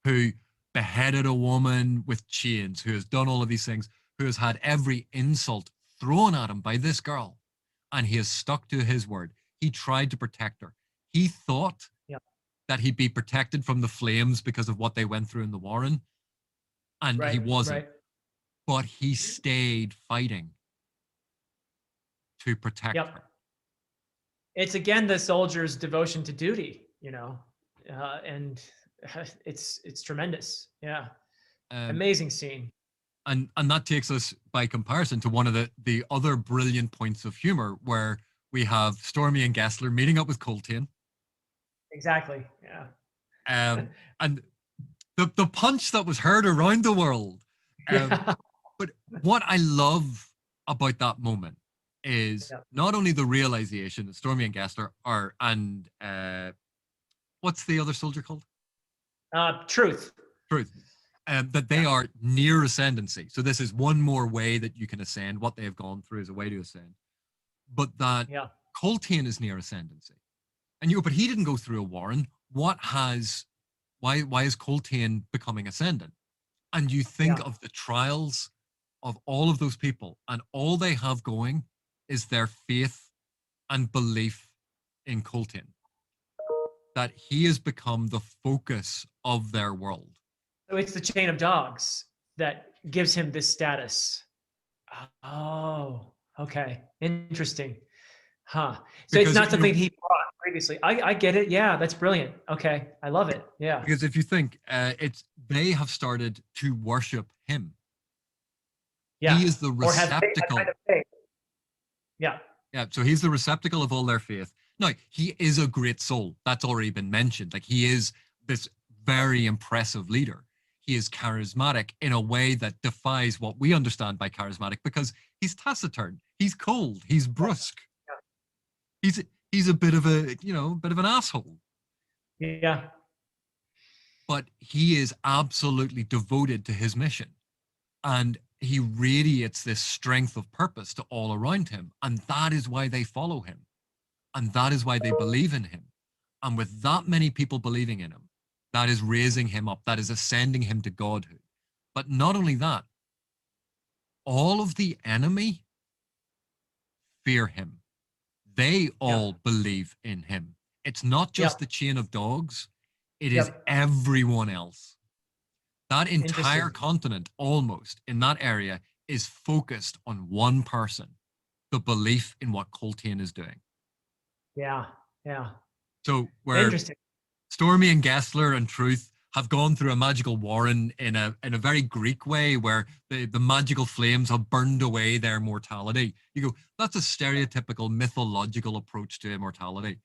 who beheaded a woman with chains, who has done all of these things, who has had every insult thrown at him by this girl, and he has stuck to his word. He tried to protect her. He thought
Yeah.
that he'd be protected from the flames because of what they went through in the Warren, and he
Right.
wasn't.
Right.
But he stayed fighting to protect
Yep.
her.
It's again the soldier's devotion to duty, and it's tremendous. Yeah.
Um,
Amazing scene.
and that takes us by comparison to one of the other brilliant points of humor, where we have Stormy and Gessler meeting up with Coltain,
Exactly. Yeah.
and the punch that was heard around the world. Um,
Yeah.
but what I love about that moment is
Yeah.
not only the realization that Stormy and Gessler are, and what's the other soldier called?
Truth.
Truth. That they
Yeah.
are near ascendancy. So this is one more way that you can ascend. What they have gone through is a way to ascend. But that
Yeah.
Coltain is near ascendancy. And but he didn't go through a warren. Why is Coltain becoming ascendant? And you think
Yeah.
of the trials of all of those people, and all they have going is their faith and belief in Coltain, that he has become the focus of their world.
So it's the chain of dogs that gives him this status. Oh, okay. Interesting. Huh. So it's
Because
not something he brought previously. I get it. Yeah, that's brilliant. Okay. I love it. Yeah.
because if you think, it's they have started to worship him.
Yeah.
He is the
Or have faith, a kind
receptacle.
of faith. Yeah.
Yeah, so he's the receptacle of all their faith. Now, he is a great soul. That's already been mentioned. Like, he is this very impressive leader. He is charismatic in a way that defies what we understand by charismatic, because he's taciturn, he's cold, he's brusque. He's he's a bit of bit of an asshole.
Yeah.
But he is absolutely devoted to his mission. And he radiates this strength of purpose to all around him. And that is why they follow him. And that is why they believe in him. And with that many people believing in him, that is raising him up, that is ascending him to godhood. But not only that, all of the enemy fear him. They
Yeah.
all believe in him. It's not just
Yep.
the chain of dogs, it is
Yep.
everyone else. That entire
Interesting.
continent, almost in that area, is focused on one person, the belief in what Coltain is doing.
Yeah. Yeah.
So, where
Interesting.
Stormy and Gessler and Truth have gone through a magical warren in a very Greek way, where the magical flames have burned away their mortality. You go, that's a stereotypical mythological approach to immortality.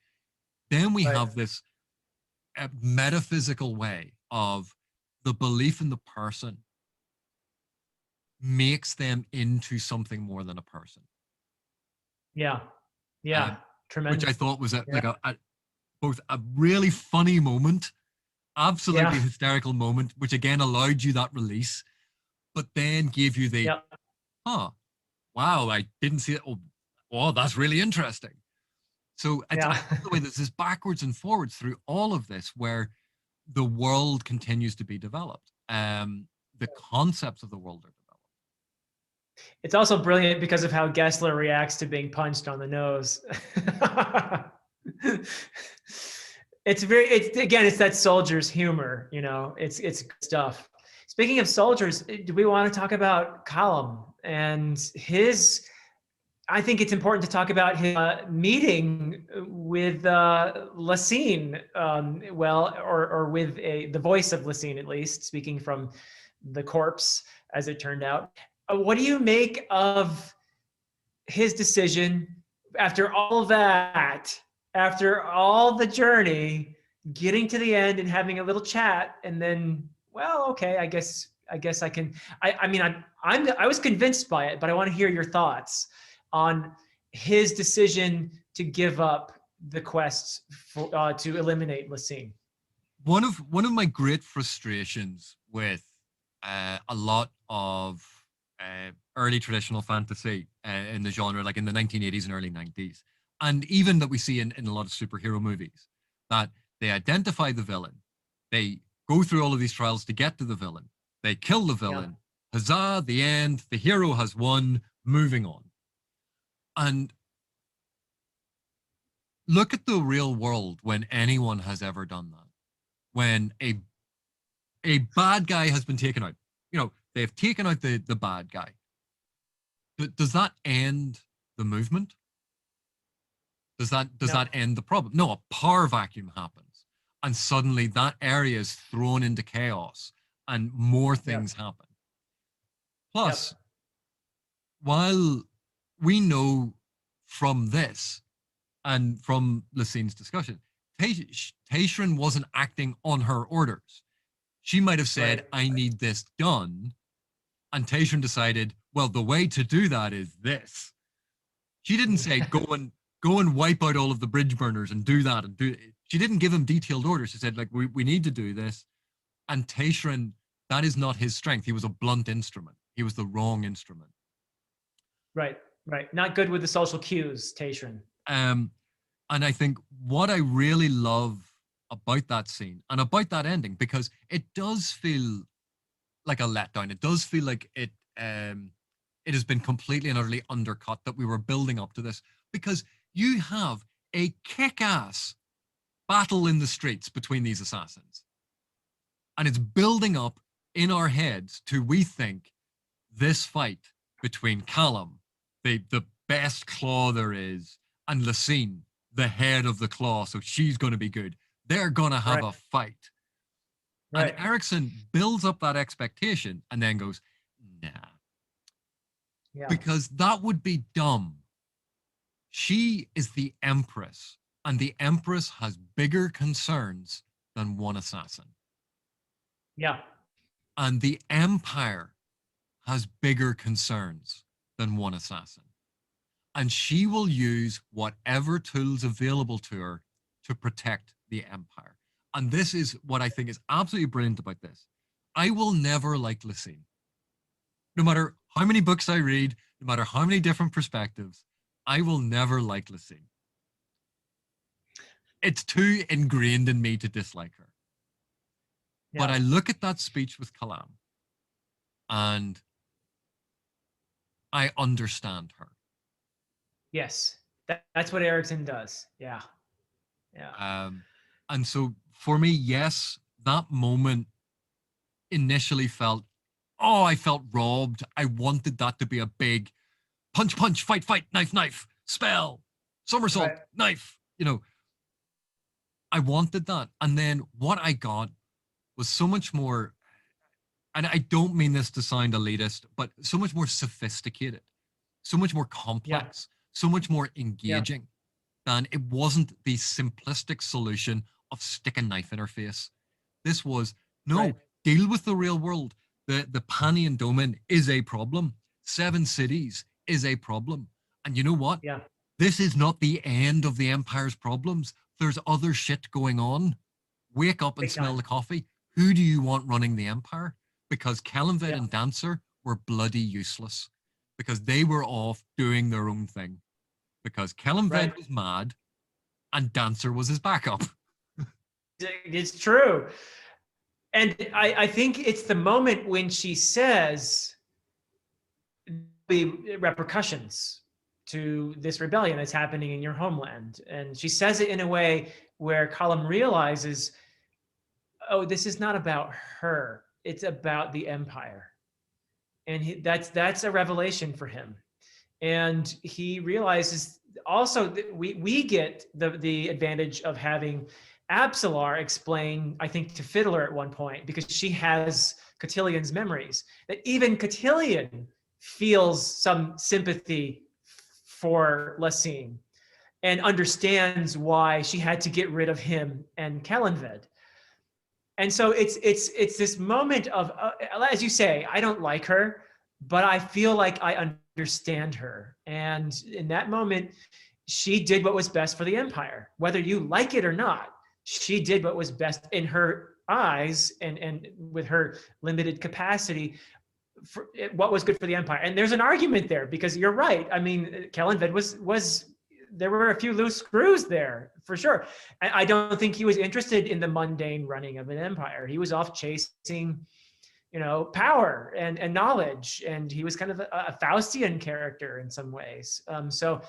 Then we
Right.
have this metaphysical way of the belief in the person makes them into something more than a person.
Yeah. Yeah.
um, which I
Tremendous.
thought was
Yeah.
both a really funny moment, absolutely
Yeah.
hysterical moment, which again allowed you that release, but then gave you the,
Yeah.
huh, wow, I didn't see it. Oh, that's really interesting. So I
Yeah.
love the way there's this backwards and forwards through all of this, where the world continues to be developed. The concepts of the world are developed.
It's also brilliant because of how Gessler reacts to being punched on the nose. It's that soldier's humor, it's good stuff. Speaking of soldiers, do we want to talk about Colum and his? I think it's important to talk about his meeting with Lacine, or with the voice of Lacine, at least, speaking from the corpse, as it turned out. What do you make of his decision after all that, after all the journey, getting to the end and having a little chat, and then, well, okay, I guess I can. I mean, I was convinced by it, but I want to hear your thoughts on his decision to give up the quest for, to eliminate Lassine.
One of my great frustrations with a lot of early traditional fantasy in the genre, like in the 1980s and early 90s, and even that we see in a lot of superhero movies, that they identify the villain, they go through all of these trials to get to the villain, they kill the villain, huzzah, the end, the hero has won, moving on. And look at the real world when anyone has ever done that. When a bad guy has been taken out, they've taken out the bad guy. Does that end the movement? Does that end the problem? No, a power vacuum happens, and suddenly that area is thrown into chaos, and more things happen. Plus, while we know from this and from Lassine's discussion, Taishrin wasn't acting on her orders. She might have said, I need this done. And Taishrin decided, well, the way to do that is this. She didn't say, go and wipe out all of the bridge burners and do that. She didn't give him detailed orders. She said, like, we need to do this. And Taishrin, that is not his strength. He was a blunt instrument. He was the wrong instrument.
Right. Not good with the social cues, Taishrin.
And I think what I really love about that scene and about that ending, because it does feel like a letdown. It does feel like it has been completely and utterly undercut, that we were building up to this, because you have a kick-ass battle in the streets between these assassins. And it's building up in our heads to, we think, this fight between Callum, the best claw there is, and Lassine, the head of the claw, so she's going to be good. They're going to have a fight. Right. And Erikson builds up that expectation and then goes, nah. Yeah. Because that would be dumb. She is the Empress, and the Empress has bigger concerns than one assassin.
Yeah.
And the Empire has bigger concerns than one assassin. And she will use whatever tools available to her to protect the Empire. And this is what I think is absolutely brilliant about this. I will never like Lassine. No matter how many books I read, no matter how many different perspectives, I will never like Lassine. It's too ingrained in me to dislike her. Yeah. But I look at that speech with Callum and I understand her.
Yes, that's what Erikson does. Yeah.
And so for me, yes, that moment initially felt, I felt robbed. I wanted that to be a big punch, punch, fight, fight, knife, knife, spell, somersault, knife. I wanted that. And then what I got was so much more, and I don't mean this to sound elitist, but so much more sophisticated, so much more complex, so much more engaging than it wasn't the simplistic solution of stick a knife in her face. This was, deal with the real world. The Panian Domain is a problem. 7 cities is a problem. And you know what?
Yeah.
This is not the end of the Empire's problems. There's other shit going on. Wake up and smell the coffee. Who do you want running the Empire? Because Kellenved and Dancer were bloody useless. Because they were off doing their own thing. Because Kellenved was mad and Dancer was his backup.
It's true. And I think it's the moment when she says the repercussions to this rebellion that's happening in your homeland. And she says it in a way where Callum realizes, this is not about her. It's about the Empire. And that's a revelation for him. And he realizes also that we get the advantage of having Absalar explain, I think, to Fiddler at one point, because she has Cotillian's memories, that even Cotillion feels some sympathy for Lassine. and understands why she had to get rid of him and Kellanved. And so it's this moment of, as you say, I don't like her, but I feel like I understand her. And in that moment, she did what was best for the Empire, whether you like it or not. She did what was best in her eyes, and with her limited capacity, for what was good for the Empire. And there's an argument there, because you're right. I mean, Kellanved was there were a few loose screws there for sure. I don't think he was interested in the mundane running of an empire. He was off chasing, power and knowledge, and he was kind of a Faustian character in some ways. So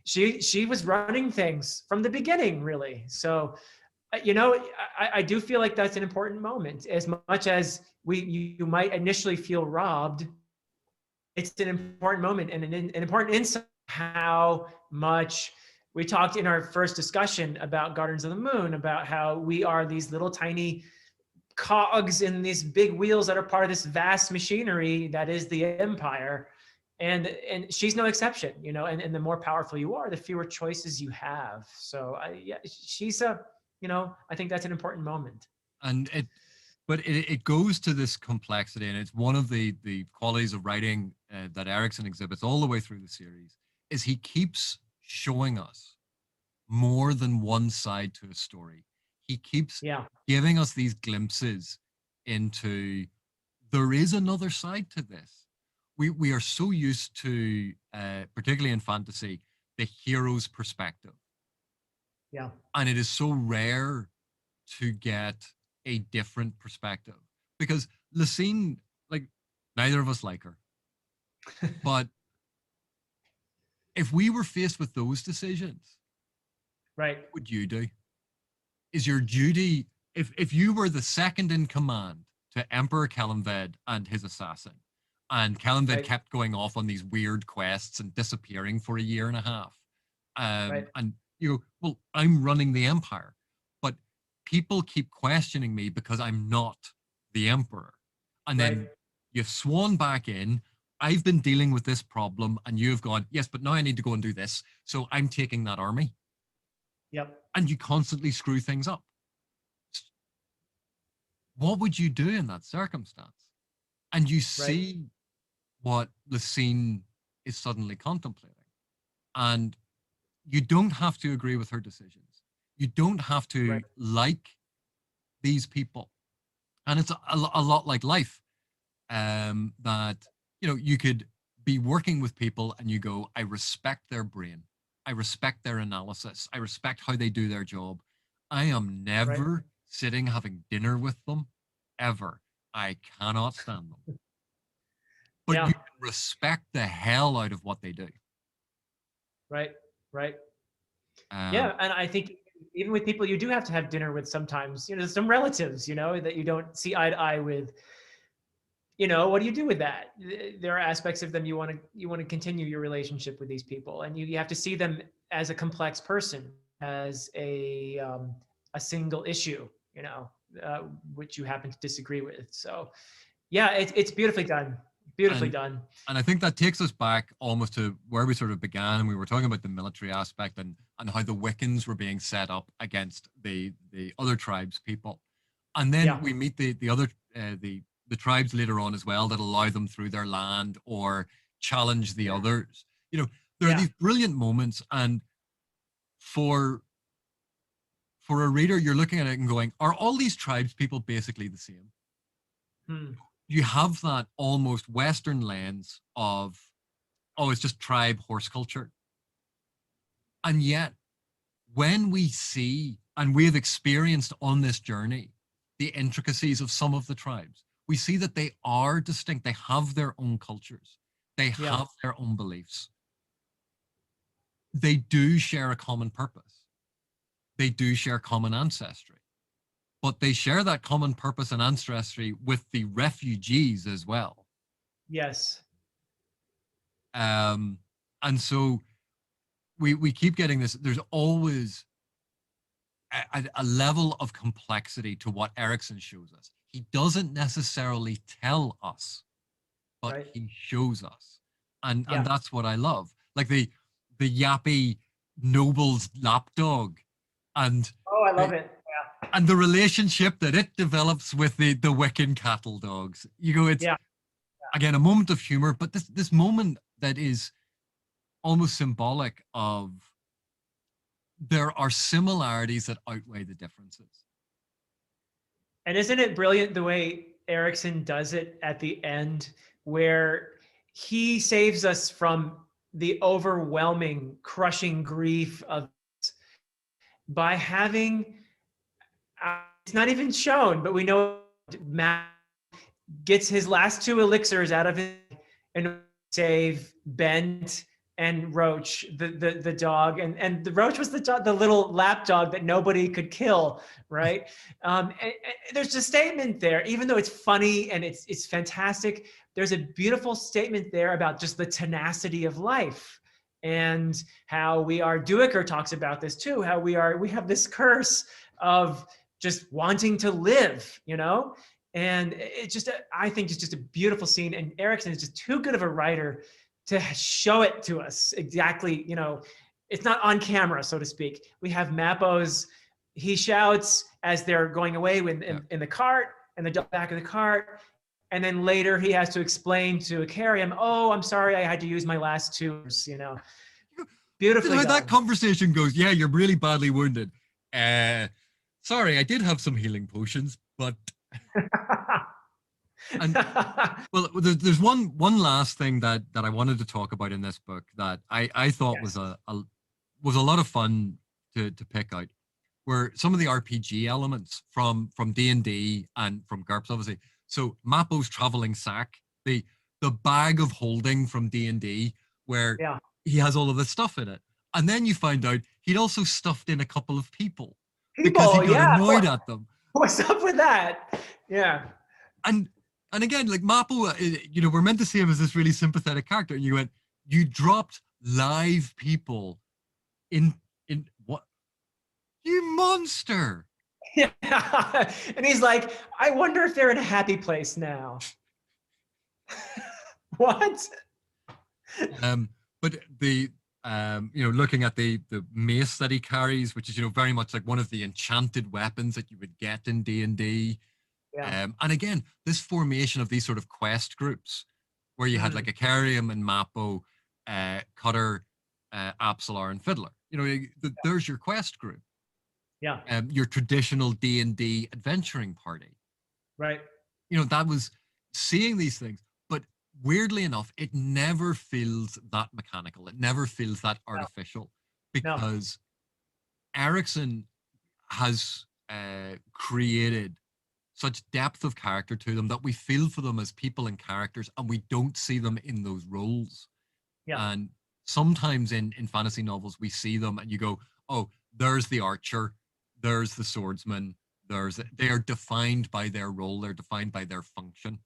she was running things from the beginning, really. So I do feel like that's an important moment. As much as you might initially feel robbed, it's an important moment and an important insight how much we talked in our first discussion about Guardians of the Moon, about how we are these little tiny cogs in these big wheels that are part of this vast machinery that is the Empire. And she's no exception, and the more powerful you are, the fewer choices you have. So she's I think that's an important moment.
And it goes to this complexity, and it's one of the qualities of writing that Erikson exhibits all the way through the series, is he keeps showing us more than one side to a story. He keeps giving us these glimpses into there is another side to this. We are so used to, particularly in fantasy, the hero's perspective.
Yeah.
And it is so rare to get a different perspective, because Lucine, like, neither of us like her. But if we were faced with those decisions,
right,
what would you do? Is your duty, if you were the second in command to Emperor Kellanved and his assassin, and Kellanved kept going off on these weird quests and disappearing for a year and a half, and you go, well, I'm running the Empire, but people keep questioning me because I'm not the Emperor. And then you've sworn back in, I've been dealing with this problem, and you've gone, yes, but now I need to go and do this. So I'm taking that army.
Yep.
And you constantly screw things up. What would you do in that circumstance? And you see what Lucine is suddenly contemplating. And you don't have to agree with her decisions. You don't have to like these people. And it's a lot like life, that, you could be working with people and you go, I respect their brain. I respect their analysis. I respect how they do their job. I am never sitting having dinner with them, ever. I cannot stand them. But you can respect the hell out of what they do.
Right. Yeah, and I think even with people you do have to have dinner with sometimes, some relatives, that you don't see eye to eye with. What do you do with that? There are aspects of them you want to continue your relationship with these people, and you have to see them as a complex person, as a single issue, which you happen to disagree with. So, yeah, it's beautifully done. Beautifully done.
And I think that takes us back almost to where we sort of began. We were talking about the military aspect and how the Wiccans were being set up against the other tribes people. And then we meet the other the tribes later on as well that allow them through their land or challenge the others. There are these brilliant moments, and for a reader, you're looking at it and going, are all these tribes people basically the same? You have that almost Western lens of, oh, it's just tribe horse culture. And yet, when we see, and we have experienced on this journey, the intricacies of some of the tribes, we see that they are distinct. They have their own cultures. They have their own beliefs. They do share a common purpose. They do share common ancestry. But they share that common purpose and ancestry with the refugees as well.
Yes.
And so we keep getting this. There's always a level of complexity to what Erikson shows us. He doesn't necessarily tell us, but he shows us. And that's what I love. Like the yappy, Noble's lapdog, and
Oh, I
uh,
love it.
and the relationship that it develops with the Wiccan cattle dogs. You go, it's
Yeah.
again a moment of humor, but this moment that is almost symbolic of there are similarities that outweigh the differences.
And isn't it brilliant the way Erickson does it at the end, where he saves us from the overwhelming, crushing grief of by having it's not even shown, but we know Matt gets his last two elixirs out of it and save Bent and Roach, the dog, and the Roach was the little lap dog that nobody could kill, right? And there's a statement there, even though it's funny and it's fantastic. There's a beautiful statement there about just the tenacity of life, and how we are. Duiker talks about this too. How we have this curse of just wanting to live, you know. And it's just, I think it's just a beautiful scene. And Erickson is just too good of a writer to show it to us exactly. You know, it's not on camera, so to speak. We have Mappo's, he shouts as they're going away in the cart, and the back of the cart. And then later he has to explain to Akarium, oh, I'm sorry, I had to use my last two, you know. Beautifully
How
done.
that conversation goes, yeah, you're really badly wounded. Sorry, I did have some healing potions, but and well, there's one last thing that I wanted to talk about in this book that I thought
Yes.
was a lot of fun to pick out, were some of the RPG elements from D&D and from GURPS, obviously. So Mappo's traveling sack, the bag of holding from D&D, where
Yeah.
he has all of this stuff in it, and then you find out he'd also stuffed in a couple of people because he
People,
got
yeah.
annoyed at them.
What's up with that? Yeah.
And again, like Mappo, you know, we're meant to see him as this really sympathetic character, and you dropped live people in what, you monster.
Yeah. And he's like, I wonder if they're in a happy place now. What?
But the you know, looking at the mace that he carries, which is, you know, very much like one of the enchanted weapons that you would get in D&D.
Yeah.
And again, this formation of these sort of quest groups where you had like Akarium and Mappo, Cutter, Apsalar, and Fiddler. You know, there's your quest group.
Yeah.
Your traditional D&D adventuring party.
Right.
You know, that was seeing these things, but weirdly enough, it never feels that mechanical. It never feels that artificial,
No.
because Erickson has created such depth of character to them that we feel for them as people and characters, and we don't see them in those roles.
Yeah.
And sometimes in fantasy novels, we see them and you go, oh, there's the archer, there's the swordsman, they are defined by their role, they're defined by their function.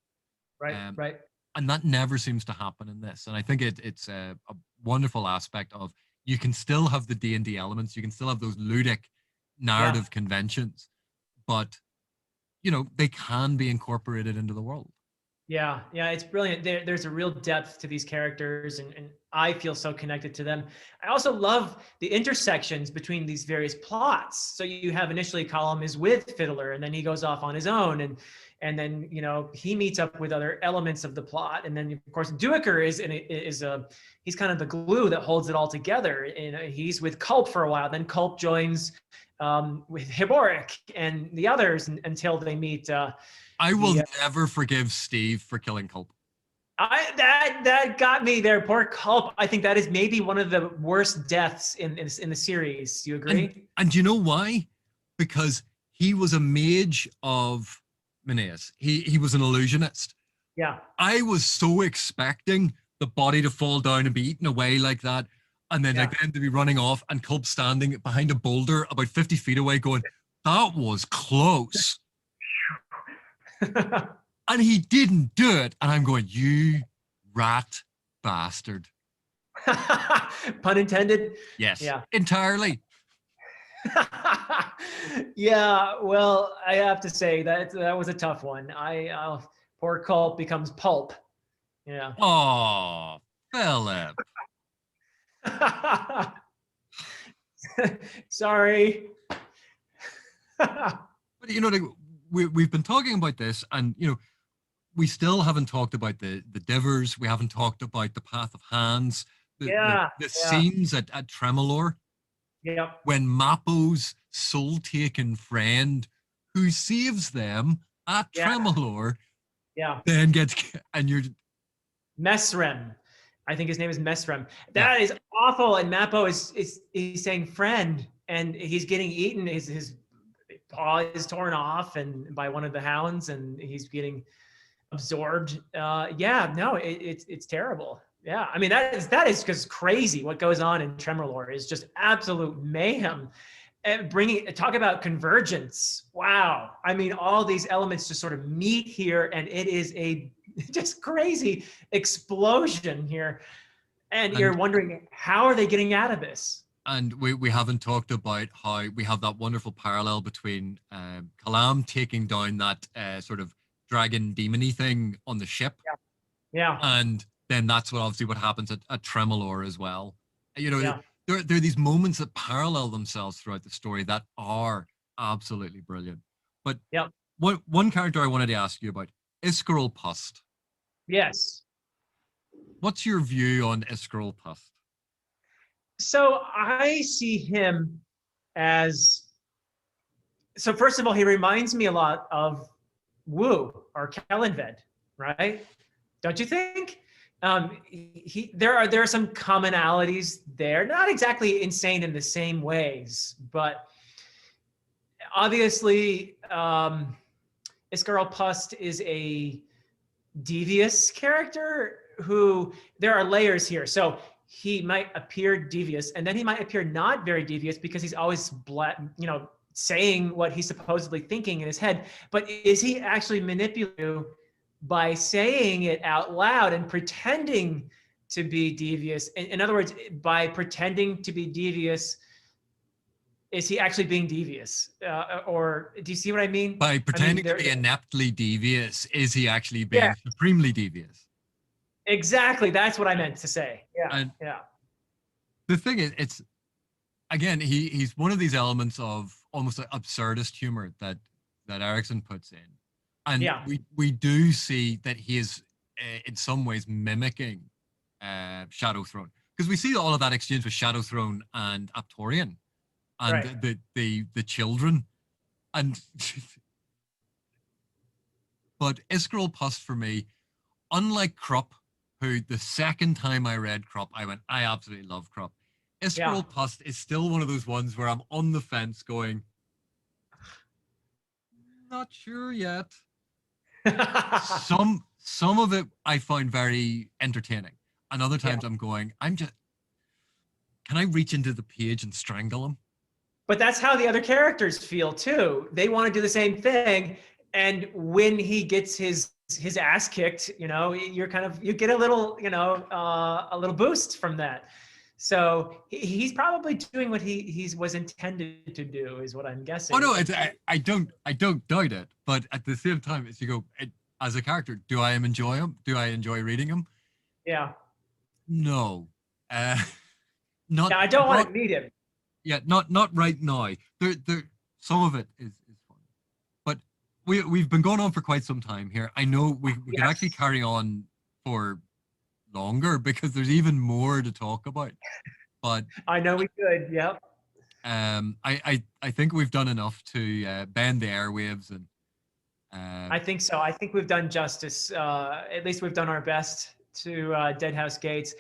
Right. Right.
And that never seems to happen in this. And I think it's a wonderful aspect of, you can still have the D&D elements, you can still have those ludic narrative conventions, but you know, they can be incorporated into the world.
Yeah, yeah, it's brilliant. There's a real depth to these characters, and I feel so connected to them. I also love the intersections between these various plots. So you have initially Colum is with Fiddler, and then he goes off on his own, and then, you know, he meets up with other elements of the plot, and then of course Duiker he's kind of the glue that holds it all together. And he's with Culp for a while. Then Culp joins with Hiboric and the others until they meet.
I will never forgive Steve for killing Culp.
That got me there. Poor Culp. I think that is maybe one of the worst deaths in the series. Do you agree?
And you know why? Because he was a mage of Mineas. He was an illusionist.
Yeah.
I was so expecting the body to fall down and be eaten away like that, and then like them to be running off, and Culp standing behind a boulder about 50 feet away going, that was close. And he didn't do it. And I'm going, you rat bastard.
Pun intended?
Yes.
Yeah.
Entirely.
Yeah. Well, I have to say that was a tough one. Poor Culp becomes pulp. Yeah.
Oh, Philip.
Sorry.
But like, we've been talking about this, and we still haven't talked about the Divers. We haven't talked about the Path of Hands.
Yeah.
The
Yeah.
scenes at Tremolor
Yep.
when Mappo's soul-taken friend, who saves them at
Yeah.
Tremolor,
Yeah.
then gets and you're
Mesrem. I think his name is Mesrem.
yeah.
That is awful. And Mappo he's saying friend, and he's getting eaten. His paw is torn off and by one of the hounds, and he's getting absorbed. Yeah, no, it's terrible. Yeah, I mean that is just crazy. What goes on in Tremorlore is just absolute mayhem. And talk about convergence. Wow. I mean, all these elements just sort of meet here, and it is a just crazy explosion here. And you're wondering, how are they getting out of this?
And we haven't talked about how we have that wonderful parallel between Kalam taking down that sort of dragon demony thing on the ship.
Yeah.
And then that's obviously what happens at Tremolor as well.
Yeah.
There are these moments that parallel themselves throughout the story that are absolutely brilliant. But one character I wanted to ask you about, Iskarl Pust.
Yes.
What's your view on Iskarl Pust?
So I see him as, so first of all, he reminds me a lot of Wu or Kellenved, right? Don't you think? There are some commonalities there, not exactly insane in the same ways, but obviously Iskarl Pust is a devious character who, there are layers here. So he might appear devious, and then he might appear not very devious because he's always saying what he's supposedly thinking in his head. But is he actually manipulative by saying it out loud and pretending to be devious? In other words, by pretending to be devious, is he actually being devious? Or do you see what I mean?
By pretending to be ineptly devious, is he actually being supremely devious?
Exactly. That's what I meant to say. Yeah.
And the thing is, it's, again, he's one of these elements of almost like absurdist humor that Erickson puts in. And we do see that he is in some ways mimicking Shadow Throne, because we see all of that exchange with Shadow Throne and Aptorian and the children, and but Iskarl Pust for me, unlike Krupp, who the second time I read Krupp, I went, I absolutely love Krupp. Iskarl Pust is still one of those ones where I'm on the fence going, not sure yet. Some of it I find very entertaining, and other times I'm going, can I reach into the page and strangle him?
But that's how the other characters feel too. They want to do the same thing, and when he gets his ass kicked, you get a little, a little boost from that. So he's probably doing what he was intended to do, is what I'm guessing.
Oh no, I don't doubt it, but at the same time, as you go, as a character, do I enjoy him? Do I enjoy reading him?
Yeah.
No.
Not. I don't want to meet him.
Yeah, not right now. There some of it is fun, but we've been going on for quite some time here. I know we can actually carry on for longer because there's even more to talk about. But
I know we could. Yep.
I think we've done enough to bend the airwaves, and
I think so. I think we've done justice. At least we've done our best to Deadhouse Gates.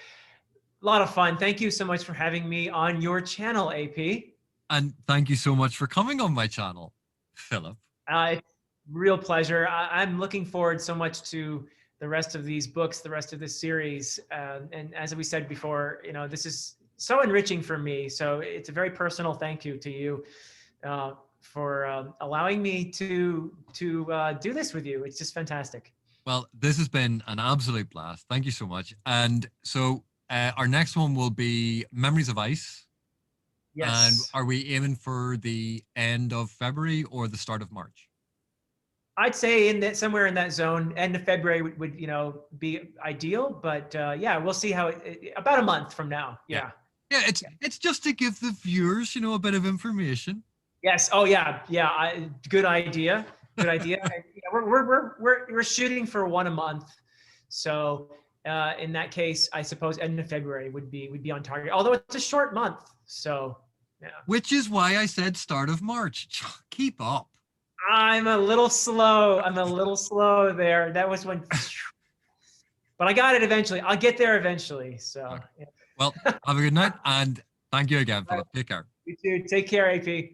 A lot of fun. Thank you so much for having me on your channel, AP.
And thank you so much for coming on my channel, Philip.
It's real pleasure. I'm looking forward so much to the rest of these books, the rest of this series. And as we said before, this is so enriching for me. So it's a very personal thank you to you for allowing me to do this with you. It's just fantastic.
Well, this has been an absolute blast. Thank you so much. And so our next one will be Memories of Ice.
Yes.
And are we aiming for the end of February or the start of March?
I'd say somewhere in that zone. End of February would be ideal, but we'll see how about a month from now. Yeah.
Yeah, it's just to give the viewers, a bit of information.
Yes. Oh yeah. Yeah. Good idea. Good idea. And, we're shooting for one a month. So in that case, I suppose end of February would be on target. Although it's a short month. So yeah.
Which is why I said start of March. Keep up.
I'm a little slow. I'm a little slow there. That was when, but I got it eventually. I'll get there eventually. So.
Okay.
Yeah.
Well, have a good night, and thank you again, Philip. Take care.
You too. Take care, AP.